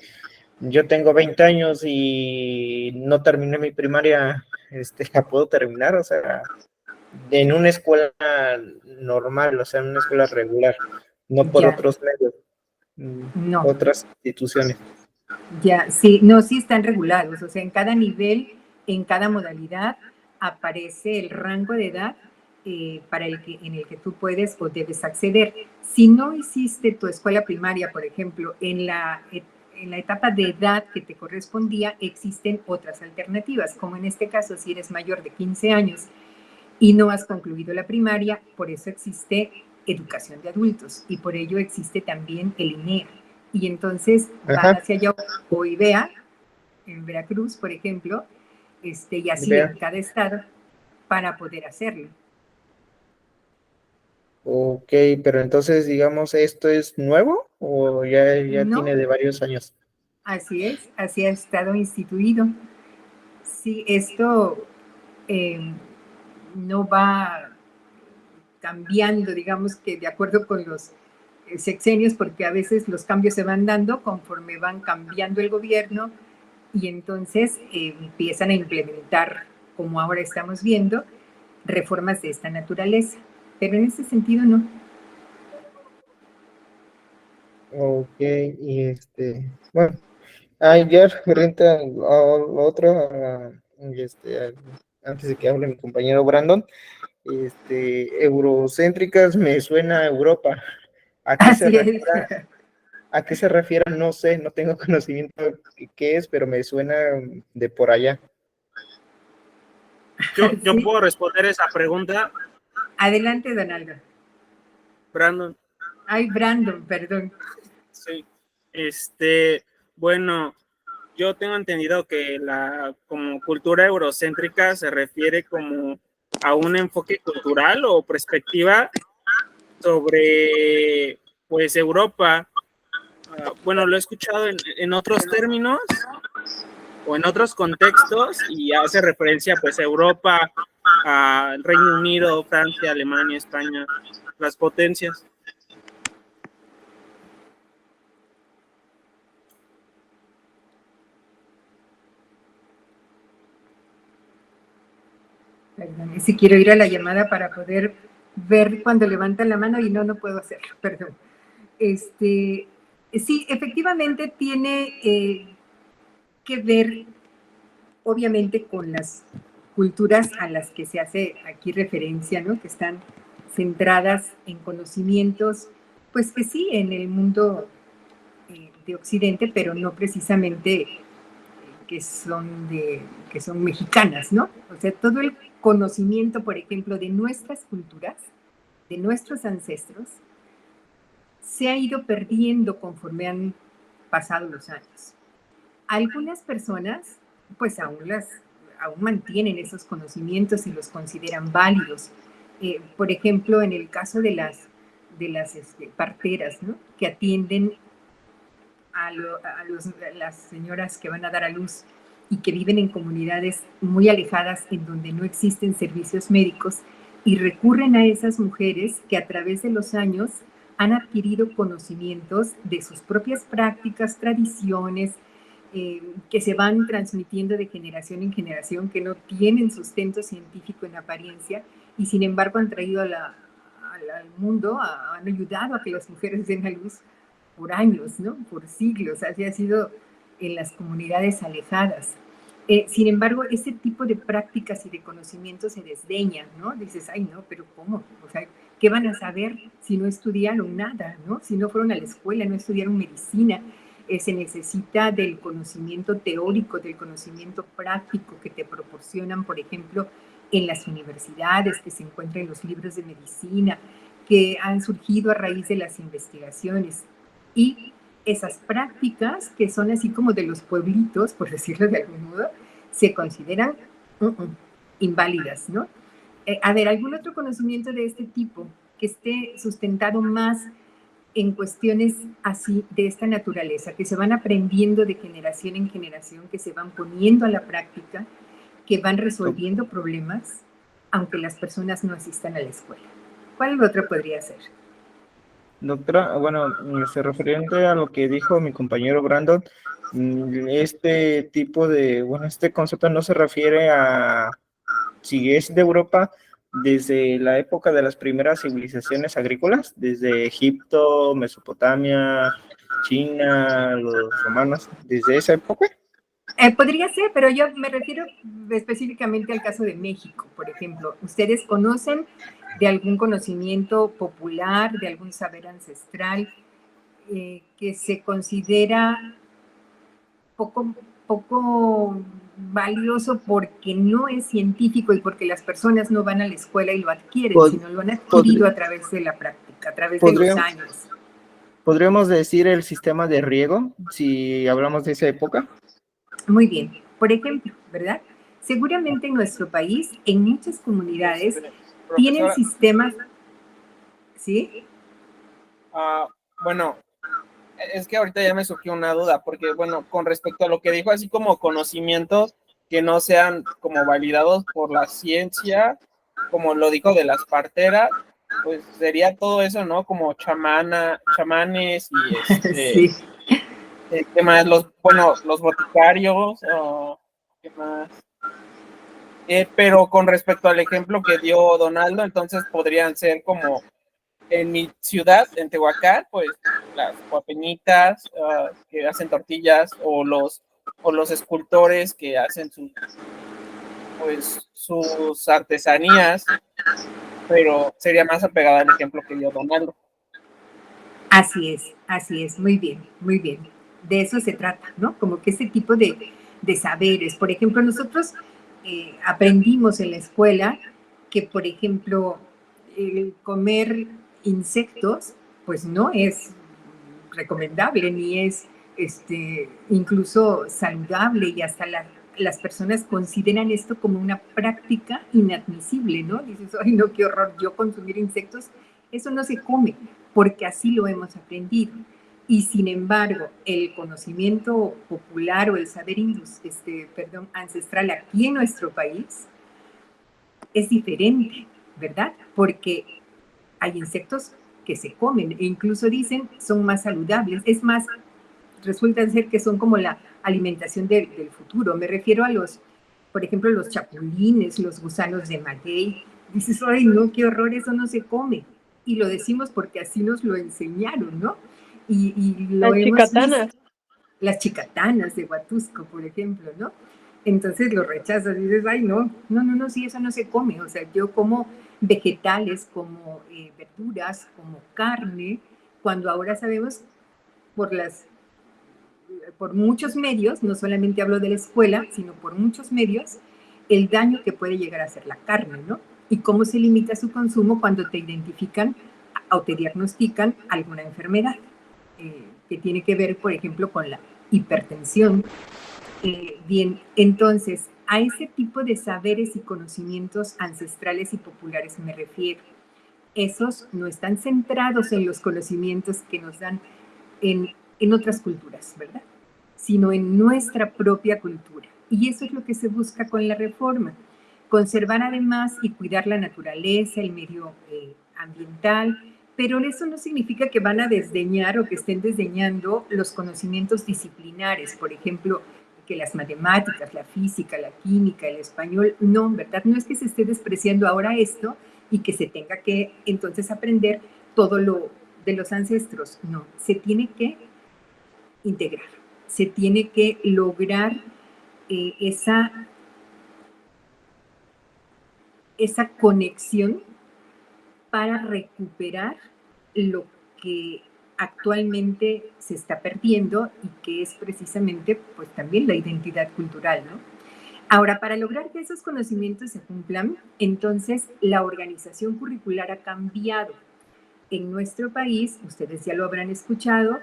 yo tengo 20 años y no terminé mi primaria, la puedo terminar, o sea, en una escuela normal, o sea, en una escuela regular, no por Ya. otros medios, No. otras instituciones. Ya, sí, no, sí están regulados, o sea, en cada nivel en cada modalidad aparece el rango de edad en el que tú puedes o debes acceder. Si no hiciste tu escuela primaria, por ejemplo, en la etapa de edad que te correspondía, existen otras alternativas, como en este caso, si eres mayor de 15 años y no has concluido la primaria, por eso existe educación de adultos y por ello existe también el INEA. Y entonces van hacia allá o IBEA, en Veracruz, por ejemplo, y así IBEA en cada estado para poder hacerlo. Ok, pero entonces, digamos, ¿esto es nuevo o ya No, tiene de varios años? Así es, así ha estado instituido. Sí, esto no va cambiando, digamos que de acuerdo con los sexenios, porque a veces los cambios se van dando conforme van cambiando el gobierno y entonces empiezan a implementar, como ahora estamos viendo, reformas de esta naturaleza. Pero en ese sentido no. Ok, y bueno, ayer frente a lo otro, antes de que hable mi compañero Brandon, eurocéntricas me suena a Europa. ¿A qué se refiere? ¿A qué se refiere? No sé, no tengo conocimiento de qué es, pero me suena de por allá. Yo ¿Sí? Puedo responder esa pregunta. Adelante, Donaldo. Brandon. Ay, Brandon, perdón. Sí. Bueno, yo tengo entendido que como cultura eurocéntrica se refiere como a un enfoque cultural o perspectiva sobre, pues, Europa. Bueno, lo he escuchado en otros términos o en otros contextos y hace referencia, pues, a Europa, al Reino Unido, Francia, Alemania, España, las potencias. Perdón, si quiero ir a la llamada para poder ver cuando levantan la mano y no puedo hacerlo, perdón. Sí, efectivamente tiene que ver, obviamente, con las culturas a las que se hace aquí referencia, ¿no? Que están centradas en conocimientos, pues que sí, en el mundo de Occidente, pero no precisamente que son mexicanas, ¿no? O sea, todo el conocimiento, por ejemplo, de nuestras culturas, de nuestros ancestros, se ha ido perdiendo conforme han pasado los años. Algunas personas, pues aún mantienen esos conocimientos y los consideran válidos. Por ejemplo, en el caso de las parteras, ¿no? Que atienden a las señoras que van a dar a luz y que viven en comunidades muy alejadas en donde no existen servicios médicos y recurren a esas mujeres que a través de los años han adquirido conocimientos de sus propias prácticas, tradiciones, que se van transmitiendo de generación en generación, que no tienen sustento científico en apariencia y sin embargo han traído al mundo, han ayudado a que las mujeres den a luz por años, ¿no? Por siglos, así ha sido en las comunidades alejadas. Sin embargo, ese tipo de prácticas y de conocimientos se desdeñan, ¿no? Dices, ay, no, pero ¿cómo? O sea, ¿qué van a saber si no estudiaron nada, ¿no? Si no fueron a la escuela, no estudiaron medicina. Se necesita del conocimiento teórico, del conocimiento práctico que te proporcionan, por ejemplo, en las universidades, que se encuentran en los libros de medicina, que han surgido a raíz de las investigaciones. Y esas prácticas, que son así como de los pueblitos, por decirlo de algún modo, se consideran inválidas, ¿no? A ver, ¿algún otro conocimiento de este tipo que esté sustentado más en cuestiones así de esta naturaleza, que se van aprendiendo de generación en generación, que se van poniendo a la práctica, que van resolviendo problemas, aunque las personas no asistan a la escuela? ¿Cuál otro podría ser? Doctora, bueno, referente a lo que dijo mi compañero Brandon, este concepto no se refiere a, si es de Europa, desde la época de las primeras civilizaciones agrícolas, desde Egipto, Mesopotamia, China, los romanos, desde esa época. Podría ser, pero yo me refiero específicamente al caso de México, por ejemplo. ¿Ustedes conocen de algún conocimiento popular, de algún saber ancestral que se considera poco valioso porque no es científico y porque las personas no van a la escuela y lo adquieren, sino lo han adquirido a través de la práctica, a través de los años? ¿Podríamos decir el sistema de riego, si hablamos de esa época? Muy bien. Por ejemplo, ¿verdad? Seguramente en nuestro país, en muchas comunidades, tienen sistemas, ¿sí? Bueno, es que ahorita ya me surgió una duda, porque bueno, con respecto a lo que dijo, así como conocimientos que no sean como validados por la ciencia, como lo dijo de las parteras, pues sería todo eso, ¿no? Como chamanes y Sí. ¿qué más? Los boticarios, ¿qué más? Pero con respecto al ejemplo que dio Donaldo, entonces podrían ser como en mi ciudad, en Tehuacán, pues las guapeñitas que hacen tortillas o los escultores que hacen sus artesanías, pero sería más apegada al ejemplo que dio Donaldo. Así es, muy bien, muy bien. De eso se trata, ¿no? Como que ese tipo de saberes. Por ejemplo, nosotros aprendimos en la escuela que, por ejemplo, el comer insectos, pues no es recomendable, ni es incluso saludable, y hasta las personas consideran esto como una práctica inadmisible, ¿no? Dices, ay, no, qué horror, yo consumir insectos, eso no se come, porque así lo hemos aprendido. Y sin embargo, el conocimiento popular o el saber ancestral aquí en nuestro país es diferente, ¿verdad? Porque hay insectos que se comen e incluso dicen son más saludables. Es más, resulta ser que son como la alimentación del futuro. Me refiero a por ejemplo, los chapulines, los gusanos de maguey. Dices, ay, no, qué horror, eso no se come. Y lo decimos porque así nos lo enseñaron, ¿no? Y lo las hemos chicatanas. visto. Las chicatanas de Huatusco, por ejemplo, ¿no? Entonces lo rechazas y dices, ay, no, sí, eso no se come. O sea, yo como vegetales, como verduras, como carne, cuando ahora sabemos por muchos medios, no solamente hablo de la escuela, sino por muchos medios, el daño que puede llegar a hacer la carne, ¿no? Y cómo se limita su consumo cuando te identifican o te diagnostican alguna enfermedad que tiene que ver, por ejemplo, con la hipertensión. Bien, entonces, a ese tipo de saberes y conocimientos ancestrales y populares me refiero. Esos no están centrados en los conocimientos que nos dan en otras culturas, ¿verdad? Sino en nuestra propia cultura. Y eso es lo que se busca con la reforma. Conservar además y cuidar la naturaleza, el medio ambiental, pero eso no significa que van a desdeñar o que estén desdeñando los conocimientos disciplinares, por ejemplo, que las matemáticas, la física, la química, el español, no, ¿verdad? No es que se esté despreciando ahora esto y que se tenga que entonces aprender todo lo de los ancestros, no, se tiene que integrar, se tiene que lograr esa conexión para recuperar lo que actualmente se está perdiendo y que es precisamente pues también la identidad cultural, ¿no? Ahora, para lograr que esos conocimientos se cumplan, entonces la organización curricular ha cambiado. En nuestro país, ustedes ya lo habrán escuchado,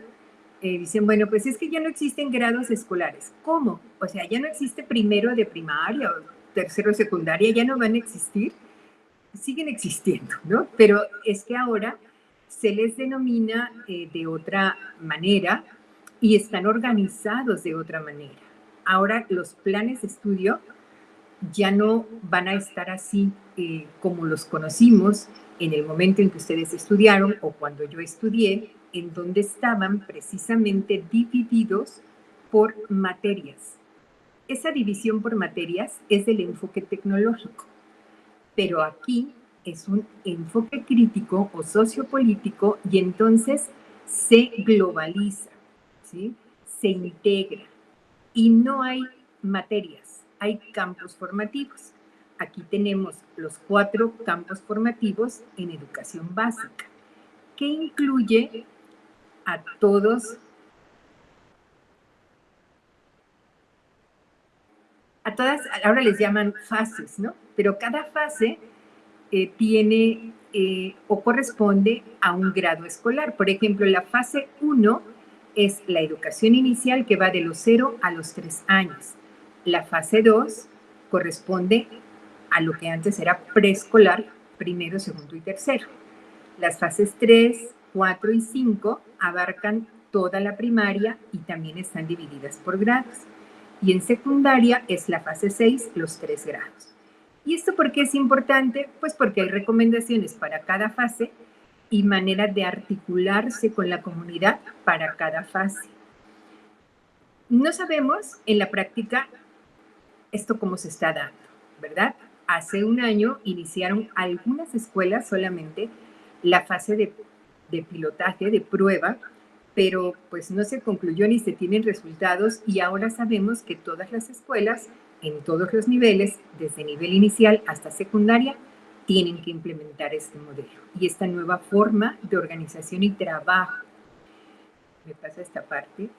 dicen, bueno, pues es que ya no existen grados escolares. ¿Cómo? O sea, ya no existe primero de primaria o tercero de secundaria, ya no van a existir. Siguen existiendo, ¿no? Pero es que ahora se les denomina de otra manera y están organizados de otra manera. Ahora los planes de estudio ya no van a estar así como los conocimos en el momento en que ustedes estudiaron o cuando yo estudié, en donde estaban precisamente divididos por materias. Esa división por materias es del enfoque tecnológico, pero aquí es un enfoque crítico o sociopolítico y entonces se globaliza, ¿sí? Se integra y no hay materias, hay campos formativos. Aquí tenemos los 4 campos formativos en educación básica, que incluye a todos, a todas, ahora les llaman fases, ¿no? Pero cada fase tiene o corresponde a un grado escolar. Por ejemplo, la fase 1 es la educación inicial, que va de los 0 a los 3 años. La fase 2 corresponde a lo que antes era preescolar, primero, segundo y tercero. Las fases 3, 4 y 5 abarcan toda la primaria y también están divididas por grados. Y en secundaria es la fase 6, los 3 grados. ¿Y esto por qué es importante? Pues porque hay recomendaciones para cada fase y maneras de articularse con la comunidad para cada fase. No sabemos en la práctica esto cómo se está dando, ¿verdad? Hace un año iniciaron algunas escuelas solamente la fase de pilotaje, de prueba, pero pues no se concluyó ni se tienen resultados y ahora sabemos que todas las escuelas en todos los niveles, desde nivel inicial hasta secundaria, tienen que implementar este modelo y esta nueva forma de organización y trabajo. Me pasa esta parte.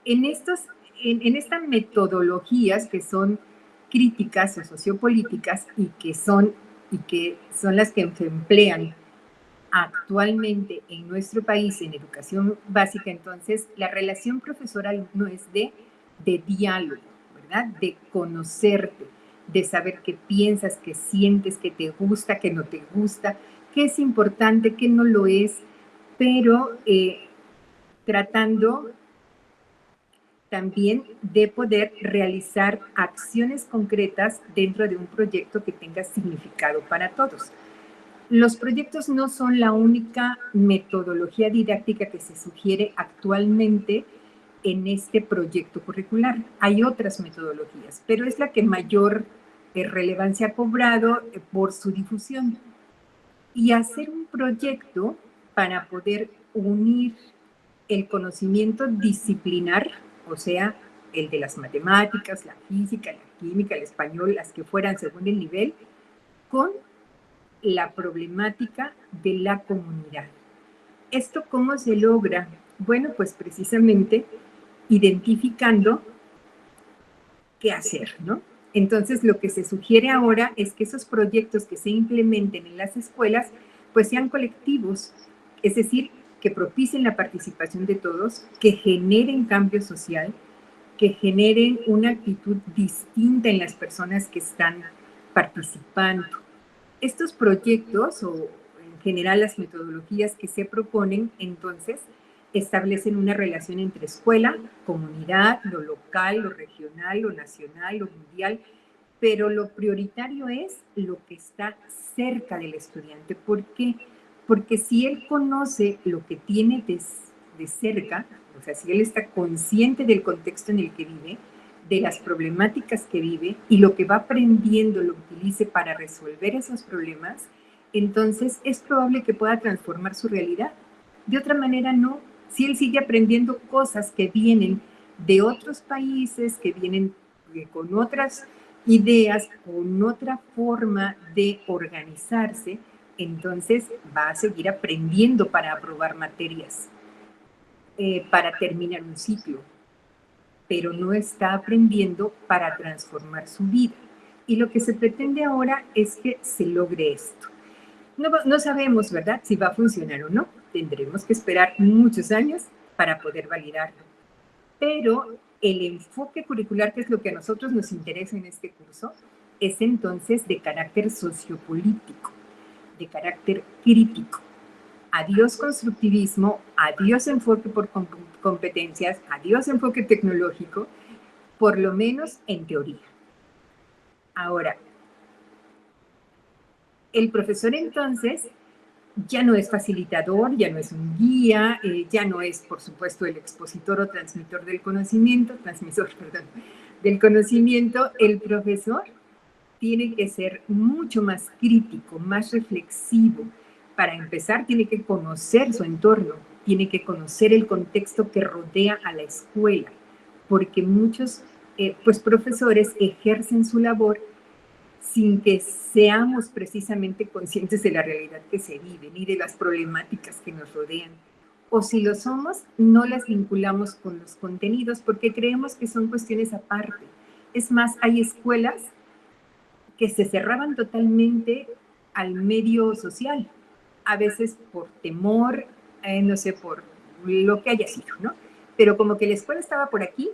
En estas metodologías que son críticas o sociopolíticas y que son las que se emplean actualmente en nuestro país en educación básica, entonces la relación profesor-alumno es de diálogo, ¿verdad? De conocerte, de saber qué piensas, qué sientes, qué te gusta, qué no te gusta, qué es importante, qué no lo es, pero tratando también de poder realizar acciones concretas dentro de un proyecto que tenga significado para todos. Los proyectos no son la única metodología didáctica que se sugiere actualmente en este proyecto curricular. Hay otras metodologías, pero es la que mayor relevancia ha cobrado por su difusión. Y hacer un proyecto para poder unir el conocimiento disciplinar, o sea, el de las matemáticas, la física, la química, el español, las que fueran según el nivel, con la problemática de la comunidad. ¿Esto cómo se logra? Bueno, pues precisamente identificando qué hacer, ¿no? Entonces, lo que se sugiere ahora es que esos proyectos que se implementen en las escuelas, pues sean colectivos, es decir, que propicien la participación de todos, que generen cambio social, que generen una actitud distinta en las personas que están participando. Estos proyectos, o en general las metodologías que se proponen, entonces, establecen una relación entre escuela, comunidad, lo local, lo regional, lo nacional, lo mundial, pero lo prioritario es lo que está cerca del estudiante. ¿Por qué? Porque si él conoce lo que tiene de cerca, o sea, si él está consciente del contexto en el que vive, de las problemáticas que vive y lo que va aprendiendo lo utilice para resolver esos problemas, entonces es probable que pueda transformar su realidad. De otra manera, no. Si él sigue aprendiendo cosas que vienen de otros países, que vienen con otras ideas, con otra forma de organizarse, entonces va a seguir aprendiendo para aprobar materias, para terminar un ciclo, pero no está aprendiendo para transformar su vida. Y lo que se pretende ahora es que se logre esto. No sabemos, ¿verdad?, si va a funcionar o no. Tendremos que esperar muchos años para poder validarlo. Pero el enfoque curricular, que es lo que a nosotros nos interesa en este curso, es entonces de carácter sociopolítico, de carácter crítico. Adiós constructivismo, adiós enfoque por competencias, adiós enfoque tecnológico, por lo menos en teoría. Ahora, el profesor entonces ya no es facilitador, ya no es un guía, ya no es, por supuesto, el expositor o transmisor del conocimiento, del conocimiento. El profesor tiene que ser mucho más crítico, más reflexivo. Para empezar, tiene que conocer su entorno, tiene que conocer el contexto que rodea a la escuela, porque muchos pues profesores ejercen su labor sin que seamos precisamente conscientes de la realidad que se vive ni de las problemáticas que nos rodean. O si lo somos, no las vinculamos con los contenidos porque creemos que son cuestiones aparte. Es más, hay escuelas que se cerraban totalmente al medio social, a veces por temor, no sé, por lo que haya sido, ¿no? Pero como que la escuela estaba por aquí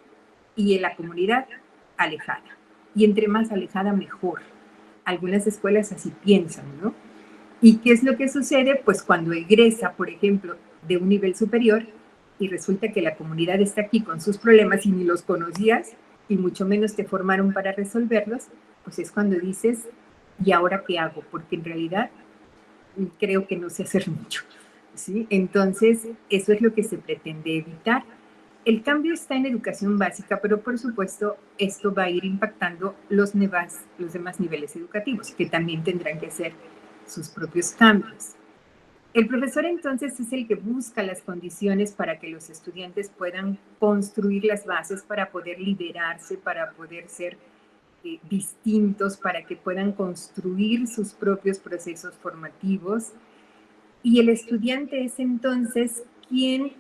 y en la comunidad alejada. Y entre más alejada, mejor. Algunas escuelas así piensan, ¿no? ¿Y qué es lo que sucede? Pues cuando egresa, por ejemplo, de un nivel superior y resulta que la comunidad está aquí con sus problemas y ni los conocías y mucho menos te formaron para resolverlos, pues es cuando dices, ¿y ahora qué hago? Porque en realidad creo que no sé hacer mucho, ¿sí? Entonces, eso es lo que se pretende evitar. El cambio está en educación básica, pero por supuesto esto va a ir impactando los demás niveles educativos, que también tendrán que hacer sus propios cambios. El profesor entonces es el que busca las condiciones para que los estudiantes puedan construir las bases para poder liberarse, para poder ser distintos, para que puedan construir sus propios procesos formativos. Y el estudiante es entonces quien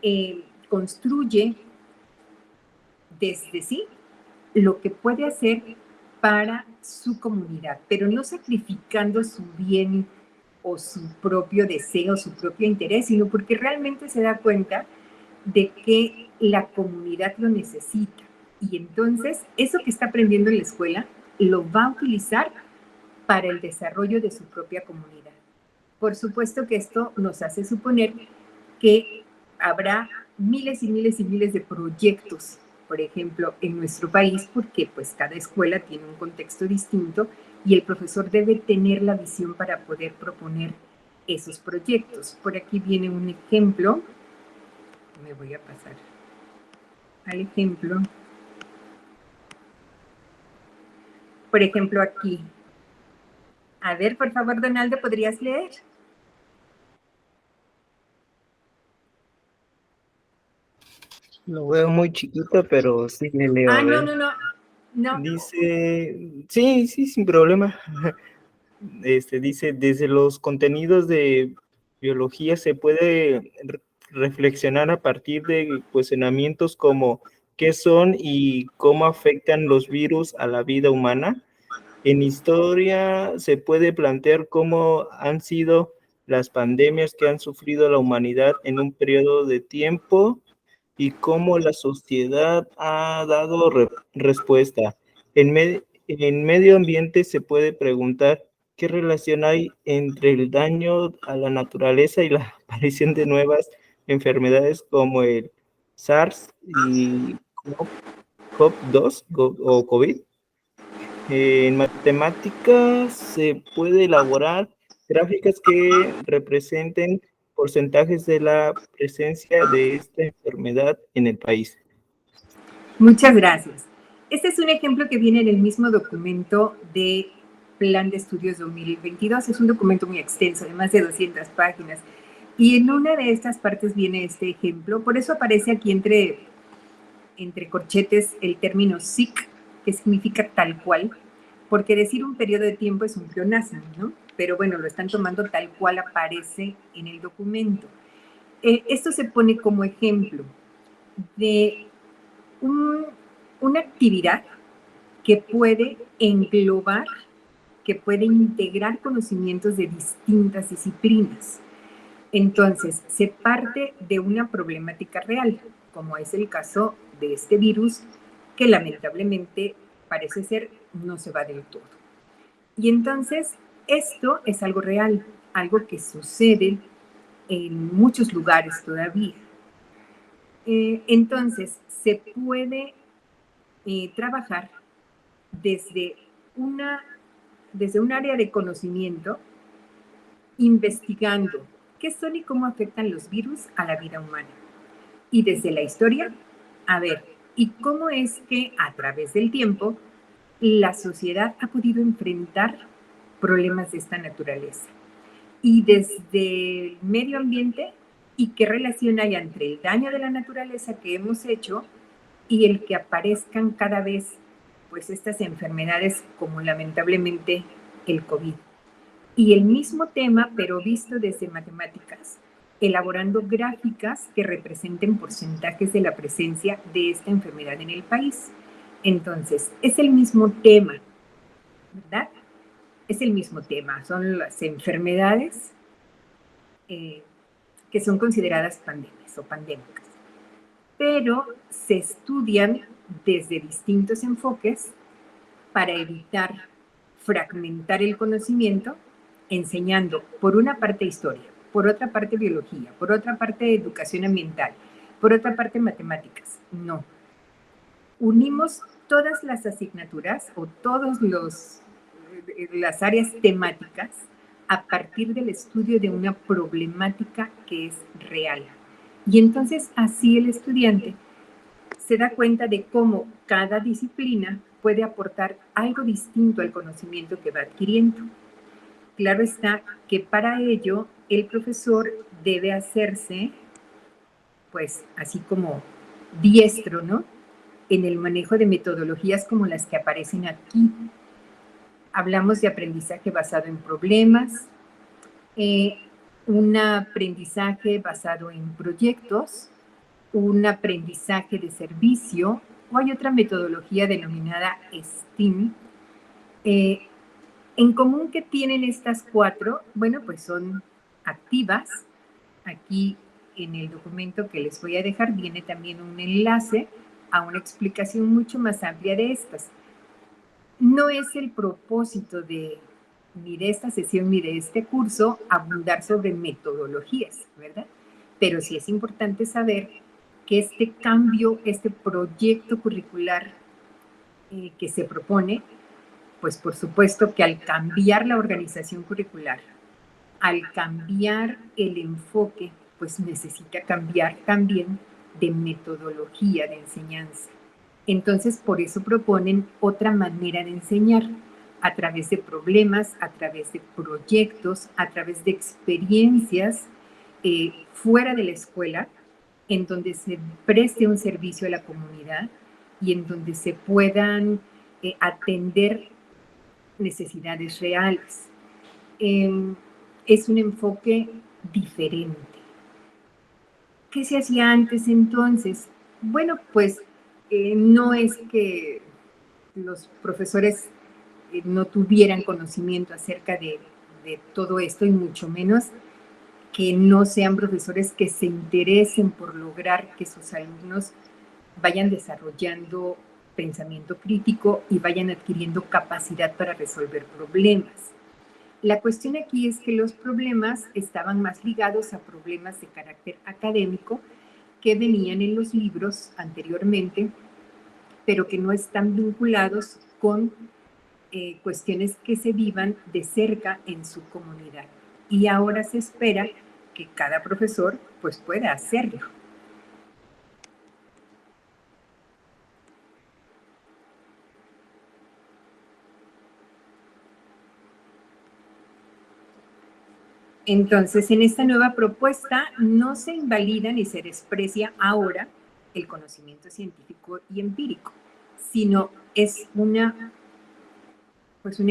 construye desde sí lo que puede hacer para su comunidad, pero no sacrificando su bien o su propio deseo, su propio interés, sino porque realmente se da cuenta de que la comunidad lo necesita. Y entonces eso que está aprendiendo en la escuela lo va a utilizar para el desarrollo de su propia comunidad. Por supuesto que esto nos hace suponer que habrá miles y miles y miles de proyectos, por ejemplo, en nuestro país, porque pues cada escuela tiene un contexto distinto y el profesor debe tener la visión para poder proponer esos proyectos. Por aquí viene un ejemplo. Me voy a pasar al ejemplo. Por ejemplo, aquí. A ver, por favor, Donaldo, ¿podrías leer? Lo veo muy chiquito, pero sí le leo. Ah, no. Dice, sí, sin problema. Dice, desde los contenidos de biología se puede reflexionar a partir de cuestionamientos como qué son y cómo afectan los virus a la vida humana. En historia se puede plantear cómo han sido las pandemias que han sufrido la humanidad en un periodo de tiempo y cómo la sociedad ha dado respuesta. En medio ambiente se puede preguntar qué relación hay entre el daño a la naturaleza y la aparición de nuevas enfermedades como el SARS y COV-2 o COVID. En matemáticas se puede elaborar gráficas que representen porcentajes de la presencia de esta enfermedad en el país. Muchas gracias. Este es un ejemplo que viene en el mismo documento de Plan de Estudios 2022. Es un documento muy extenso, de más de 200 páginas. Y en una de estas partes viene este ejemplo. Por eso aparece aquí entre corchetes el término SIC, que significa tal cual, porque decir un periodo de tiempo es un pleonasmo, ¿no? Pero bueno, lo están tomando tal cual aparece en el documento. Esto se pone como ejemplo de una actividad que puede englobar, que puede integrar conocimientos de distintas disciplinas. Entonces, se parte de una problemática real, como es el caso de este virus, que lamentablemente parece ser no se va del todo. Y entonces, esto es algo real, algo que sucede en muchos lugares todavía. Entonces, se puede trabajar desde un área de conocimiento, investigando qué son y cómo afectan los virus a la vida humana. Y desde la historia, a ver, ¿y cómo es que a través del tiempo la sociedad ha podido enfrentar problemas de esta naturaleza? Y desde el medio ambiente, ¿y qué relación hay entre el daño de la naturaleza que hemos hecho y el que aparezcan cada vez pues estas enfermedades como lamentablemente el COVID. Y el mismo tema, pero visto desde matemáticas, elaborando gráficas que representen porcentajes de la presencia de esta enfermedad en el país. Entonces, es el mismo tema, ¿verdad? Es el mismo tema, son las enfermedades que son consideradas pandemias o pandémicas, pero se estudian desde distintos enfoques para evitar fragmentar el conocimiento, enseñando por una parte historia, por otra parte biología, por otra parte educación ambiental, por otra parte matemáticas. No. Unimos todas las asignaturas o todas las áreas temáticas a partir del estudio de una problemática que es real. Y entonces así el estudiante se da cuenta de cómo cada disciplina puede aportar algo distinto al conocimiento que va adquiriendo. Claro está que para ello el profesor debe hacerse, pues, así como diestro, ¿no? En el manejo de metodologías como las que aparecen aquí. Hablamos de aprendizaje basado en problemas, un aprendizaje basado en proyectos, un aprendizaje de servicio, o hay otra metodología denominada STEAM. En común que tienen estas cuatro, bueno, pues son activas. Aquí en el documento que les voy a dejar viene también un enlace a una explicación mucho más amplia de estas. No es el propósito ni de esta sesión ni de este curso abundar sobre metodologías, ¿verdad? Pero sí es importante saber que este cambio, este proyecto curricular que se propone, pues por supuesto que al cambiar la organización curricular, al cambiar el enfoque, pues necesita cambiar también de metodología de enseñanza. Entonces, por eso proponen otra manera de enseñar, a través de problemas, a través de proyectos, a través de experiencias fuera de la escuela, en donde se preste un servicio a la comunidad y en donde se puedan atender necesidades reales. Es un enfoque diferente. ¿Qué se hacía antes entonces? Bueno, pues no es que los profesores no tuvieran conocimiento acerca de todo esto y mucho menos que no sean profesores que se interesen por lograr que sus alumnos vayan desarrollando pensamiento crítico y vayan adquiriendo capacidad para resolver problemas. La cuestión aquí es que los problemas estaban más ligados a problemas de carácter académico que venían en los libros anteriormente, pero que no están vinculados con cuestiones que se vivan de cerca en su comunidad. Y ahora se espera que cada profesor pues pueda hacerlo. Entonces, en esta nueva propuesta no se invalida ni se desprecia ahora el conocimiento científico y empírico, sino es una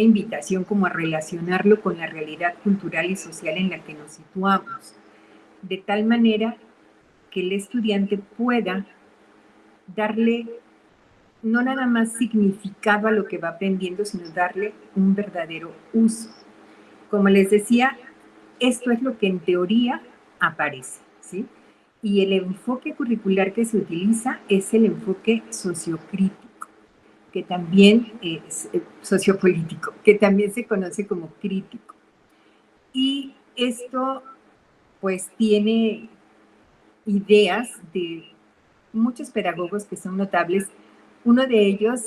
invitación como a relacionarlo con la realidad cultural y social en la que nos situamos, de tal manera que el estudiante pueda darle no nada más significado a lo que va aprendiendo, sino darle un verdadero uso. Como les decía, esto es lo que en teoría aparece, ¿sí? Y el enfoque curricular que se utiliza es el enfoque sociocrítico, que también es sociopolítico, que también se conoce como crítico. Y esto, pues, tiene ideas de muchos pedagogos que son notables. Uno de ellos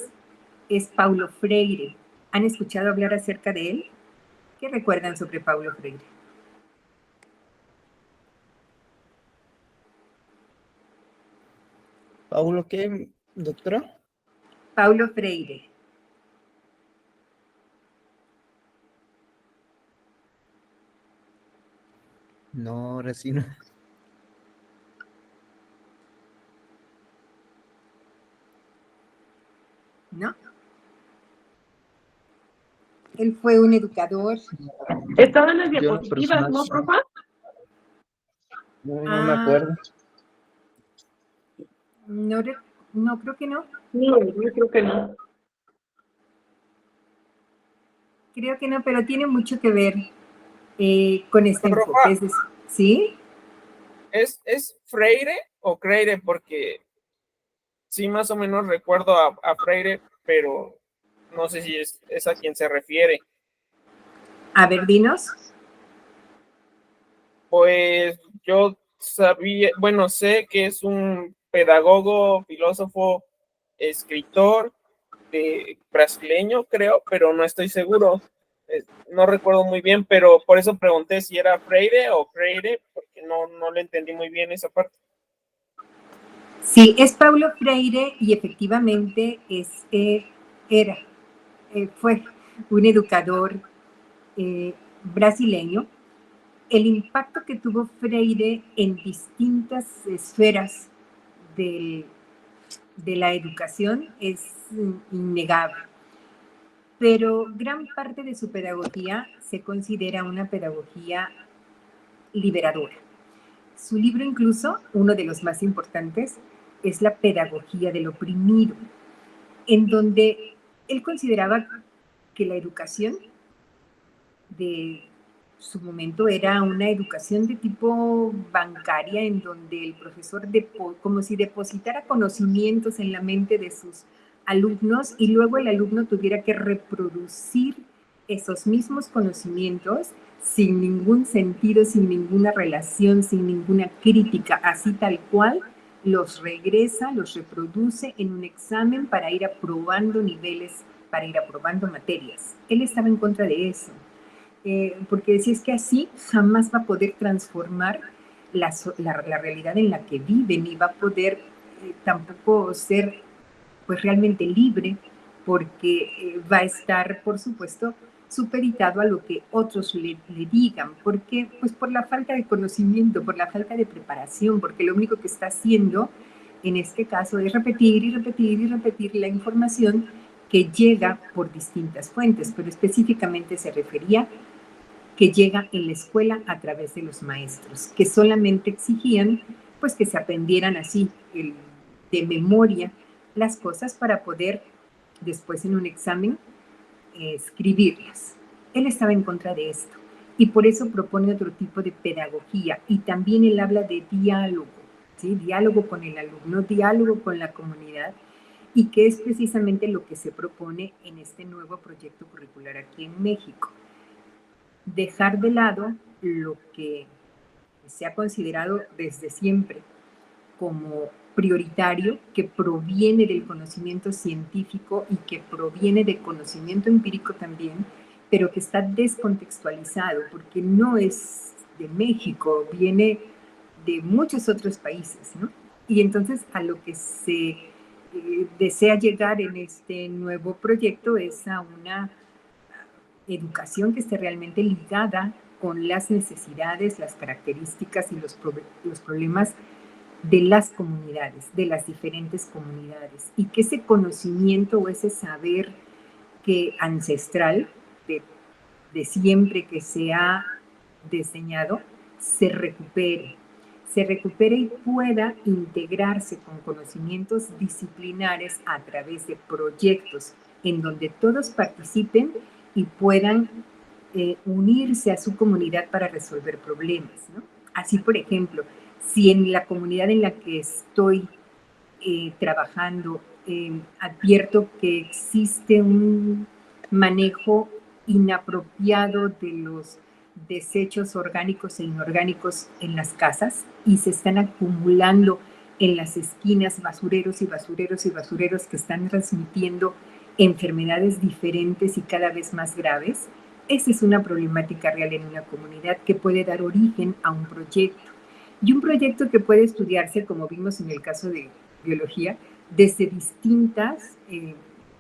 es Paulo Freire. ¿Han escuchado hablar acerca de él? ¿Qué recuerdan sobre Paulo Freire? Paulo, ¿qué, doctora? Paulo Freire. No, recién. ¿No? Él fue un educador. Estaba en las Yo, diapositivas, ¿no, personal, profa? no me acuerdo. No, no, creo que no. No, yo creo que no. Creo que no, pero tiene mucho que ver con este enfoque. Profa, ¿Sí? ¿es Freire o Creire? Porque sí, más o menos recuerdo a Freire, pero no sé si es a quien se refiere. A ver, dinos. Pues yo sabía, bueno, sé que es un pedagogo, filósofo, escritor brasileño, creo, pero no estoy seguro. No recuerdo muy bien, pero por eso pregunté si era Freire o Freire, porque no le entendí muy bien esa parte. Sí, es Paulo Freire y efectivamente fue un educador brasileño. El impacto que tuvo Freire en distintas esferas de la educación es innegable, pero gran parte de su pedagogía se considera una pedagogía liberadora. Su libro incluso, uno de los más importantes, es La pedagogía del oprimido, en donde él consideraba que la educación de su momento era una educación de tipo bancaria, en donde el profesor como si depositara conocimientos en la mente de sus alumnos y luego el alumno tuviera que reproducir esos mismos conocimientos sin ningún sentido, sin ninguna relación, sin ninguna crítica, así tal cual, los regresa, los reproduce en un examen para ir aprobando niveles, para ir aprobando materias. Él estaba en contra de eso. Porque decía, es que así jamás va a poder transformar la realidad en la que vive, ni va a poder tampoco ser pues realmente libre, porque va a estar, por supuesto, supeditado a lo que otros le digan. ¿Por qué? Pues por la falta de conocimiento, por la falta de preparación, porque lo único que está haciendo en este caso es repetir y repetir y repetir la información que llega por distintas fuentes, pero específicamente se refería que llega en la escuela a través de los maestros, que solamente exigían pues que se aprendieran así de memoria las cosas para poder después en un examen escribirlas. Él estaba en contra de esto y por eso propone otro tipo de pedagogía y también él habla de diálogo, ¿sí? Diálogo con el alumno, diálogo con la comunidad, y que es precisamente lo que se propone en este nuevo proyecto curricular aquí en México. Dejar de lado lo que se ha considerado desde siempre como prioritario, que proviene del conocimiento científico y que proviene del conocimiento empírico también, pero que está descontextualizado porque no es de México, viene de muchos otros países, ¿no? Y entonces a lo que se desea llegar en este nuevo proyecto es a una educación que esté realmente ligada con las necesidades, las características y los problemas de las comunidades, de las diferentes comunidades, y que ese conocimiento o ese saber que ancestral de siempre que se ha diseñado se recupere y pueda integrarse con conocimientos disciplinares a través de proyectos en donde todos participen y puedan unirse a su comunidad para resolver problemas, ¿no? Así, por ejemplo, si en la comunidad en la que estoy trabajando advierto que existe un manejo inapropiado de los desechos orgánicos e inorgánicos en las casas y se están acumulando en las esquinas basureros y basureros y basureros que están transmitiendo enfermedades diferentes y cada vez más graves, esa es una problemática real en una comunidad que puede dar origen a un proyecto. Y un proyecto que puede estudiarse, como vimos en el caso de biología, desde distintas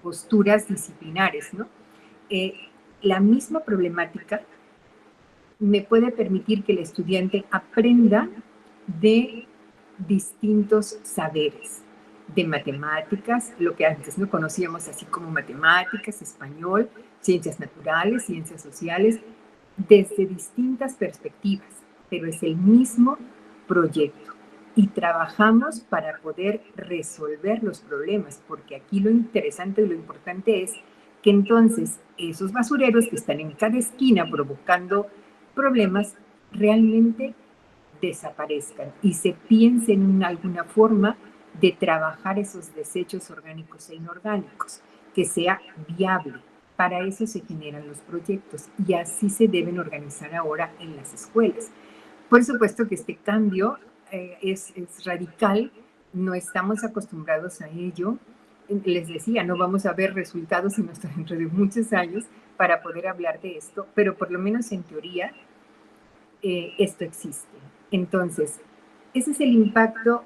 posturas disciplinares, ¿no? La misma problemática me puede permitir que el estudiante aprenda de distintos saberes. de matemáticas, lo que antes no conocíamos así como matemáticas, español, ciencias naturales, ciencias sociales, desde distintas perspectivas, pero es el mismo proyecto. Y trabajamos para poder resolver los problemas, porque aquí lo interesante y lo importante es que entonces esos basureros que están en cada esquina provocando problemas realmente desaparezcan y se piense en alguna forma de trabajar esos desechos orgánicos e inorgánicos, que sea viable. Para eso se generan los proyectos y así se deben organizar ahora en las escuelas. Por supuesto que este cambio es radical, no estamos acostumbrados a ello. Les decía, no vamos a ver resultados sino hasta dentro de muchos años para poder hablar de esto, pero por lo menos en teoría esto existe. Entonces, ese es el impacto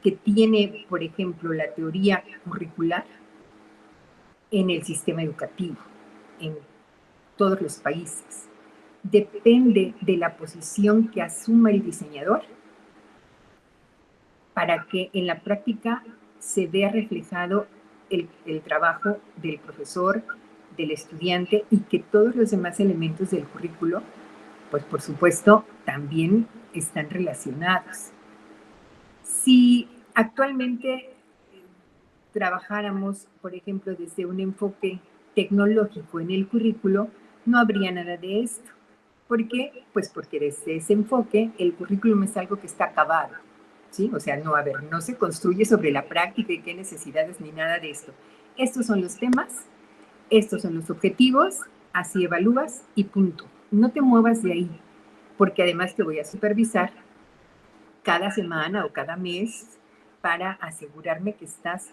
que tiene, por ejemplo, la teoría curricular en el sistema educativo, en todos los países. Depende de la posición que asuma el diseñador para que en la práctica se vea reflejado el trabajo del profesor, del estudiante y que todos los demás elementos del currículo, pues por supuesto, también están relacionados. Si actualmente trabajáramos, por ejemplo, desde un enfoque tecnológico en el currículo, no habría nada de esto. ¿Por qué? Pues porque desde ese enfoque el currículum es algo que está acabado, ¿sí? O sea, no se construye sobre la práctica y qué necesidades ni nada de esto. Estos son los temas, estos son los objetivos, así evalúas y punto. No te muevas de ahí, porque además te voy a supervisar cada semana o cada mes para asegurarme que estás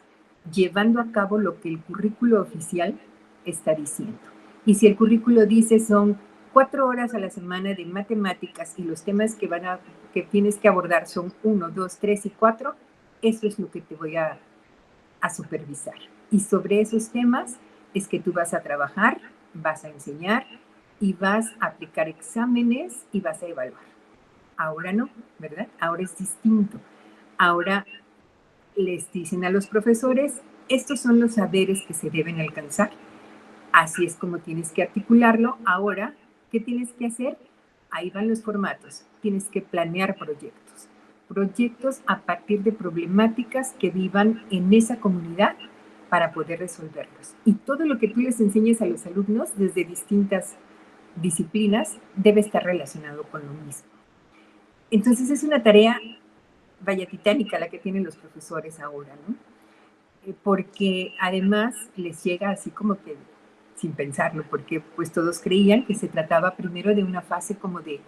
llevando a cabo lo que el currículo oficial está diciendo. Y si el currículo dice son 4 horas a la semana de matemáticas y los temas que tienes que abordar son 1, 2, 3 y 4, eso es lo que te voy a supervisar. Y sobre esos temas es que tú vas a trabajar, vas a enseñar y vas a aplicar exámenes y vas a evaluar. Ahora no, ¿verdad? Ahora es distinto. Ahora les dicen a los profesores, estos son los saberes que se deben alcanzar. Así es como tienes que articularlo. Ahora, ¿qué tienes que hacer? Ahí van los formatos. Tienes que planear proyectos. Proyectos a partir de problemáticas que vivan en esa comunidad para poder resolverlos. Y todo lo que tú les enseñes a los alumnos desde distintas disciplinas debe estar relacionado con lo mismo. Entonces es una tarea, vaya, titánica la que tienen los profesores ahora, ¿no? Porque además les llega así como que sin pensarlo, porque pues todos creían que se trataba primero de una fase como de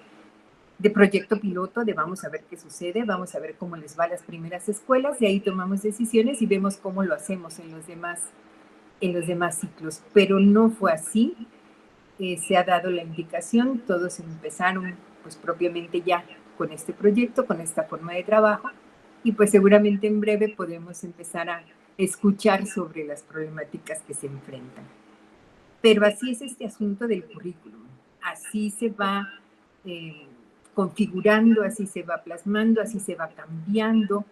proyecto piloto, de vamos a ver qué sucede, vamos a ver cómo les va a las primeras escuelas, de ahí tomamos decisiones y vemos cómo lo hacemos en los demás ciclos. Pero no fue así, se ha dado la indicación, todos empezaron pues propiamente ya con este proyecto, con esta forma de trabajo, y pues seguramente en breve podemos empezar a escuchar sobre las problemáticas que se enfrentan. Pero así es este asunto del currículum, así se va configurando, así se va plasmando, así se va cambiando.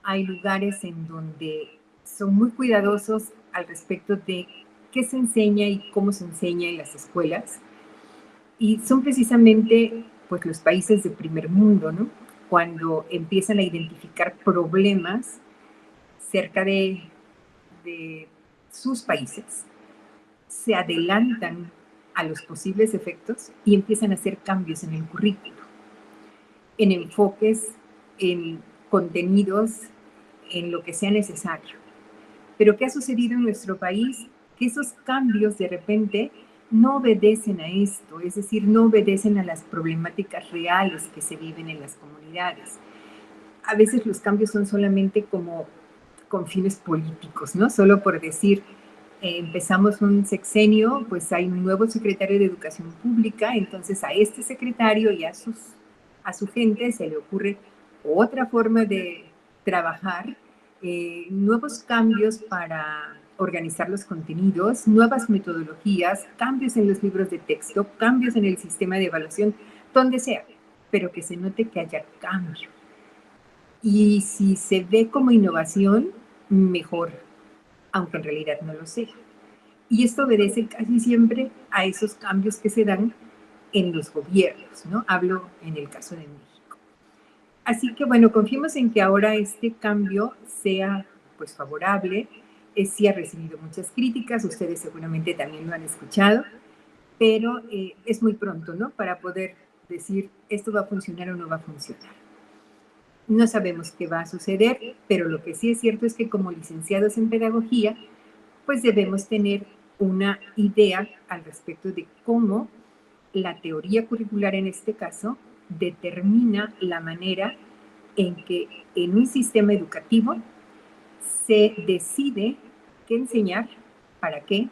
Hay lugares en donde son muy cuidadosos al respecto de qué se enseña y cómo se enseña en las escuelas. Y son precisamente pues, los países de primer mundo, ¿no? Cuando empiezan a identificar problemas cerca de sus países, se adelantan a los posibles efectos y empiezan a hacer cambios en el currículo, en enfoques, en contenidos, en lo que sea necesario. Pero ¿qué ha sucedido en nuestro país? Que esos cambios de repente no obedecen a esto, es decir, no obedecen a las problemáticas reales que se viven en las comunidades. A veces los cambios son solamente como con fines políticos, ¿no? Solo por decir, empezamos un sexenio, pues hay un nuevo secretario de Educación Pública, entonces a este secretario y a su gente se le ocurre otra forma de trabajar, nuevos cambios para organizar los contenidos, nuevas metodologías, cambios en los libros de texto, cambios en el sistema de evaluación, donde sea, pero que se note que haya cambio. Y si se ve como innovación, mejor, aunque en realidad no lo sea. Y esto obedece casi siempre a esos cambios que se dan en los gobiernos, ¿no? Hablo en el caso de México. Así que, bueno, confiemos en que ahora este cambio sea, pues, favorable. Sí ha recibido muchas críticas, ustedes seguramente también lo han escuchado, pero es muy pronto, ¿no? Para poder decir, esto va a funcionar o no va a funcionar. No sabemos qué va a suceder, pero lo que sí es cierto es que como licenciados en pedagogía, pues debemos tener una idea al respecto de cómo la teoría curricular en este caso determina la manera en que en un sistema educativo se decide qué enseñar, para qué,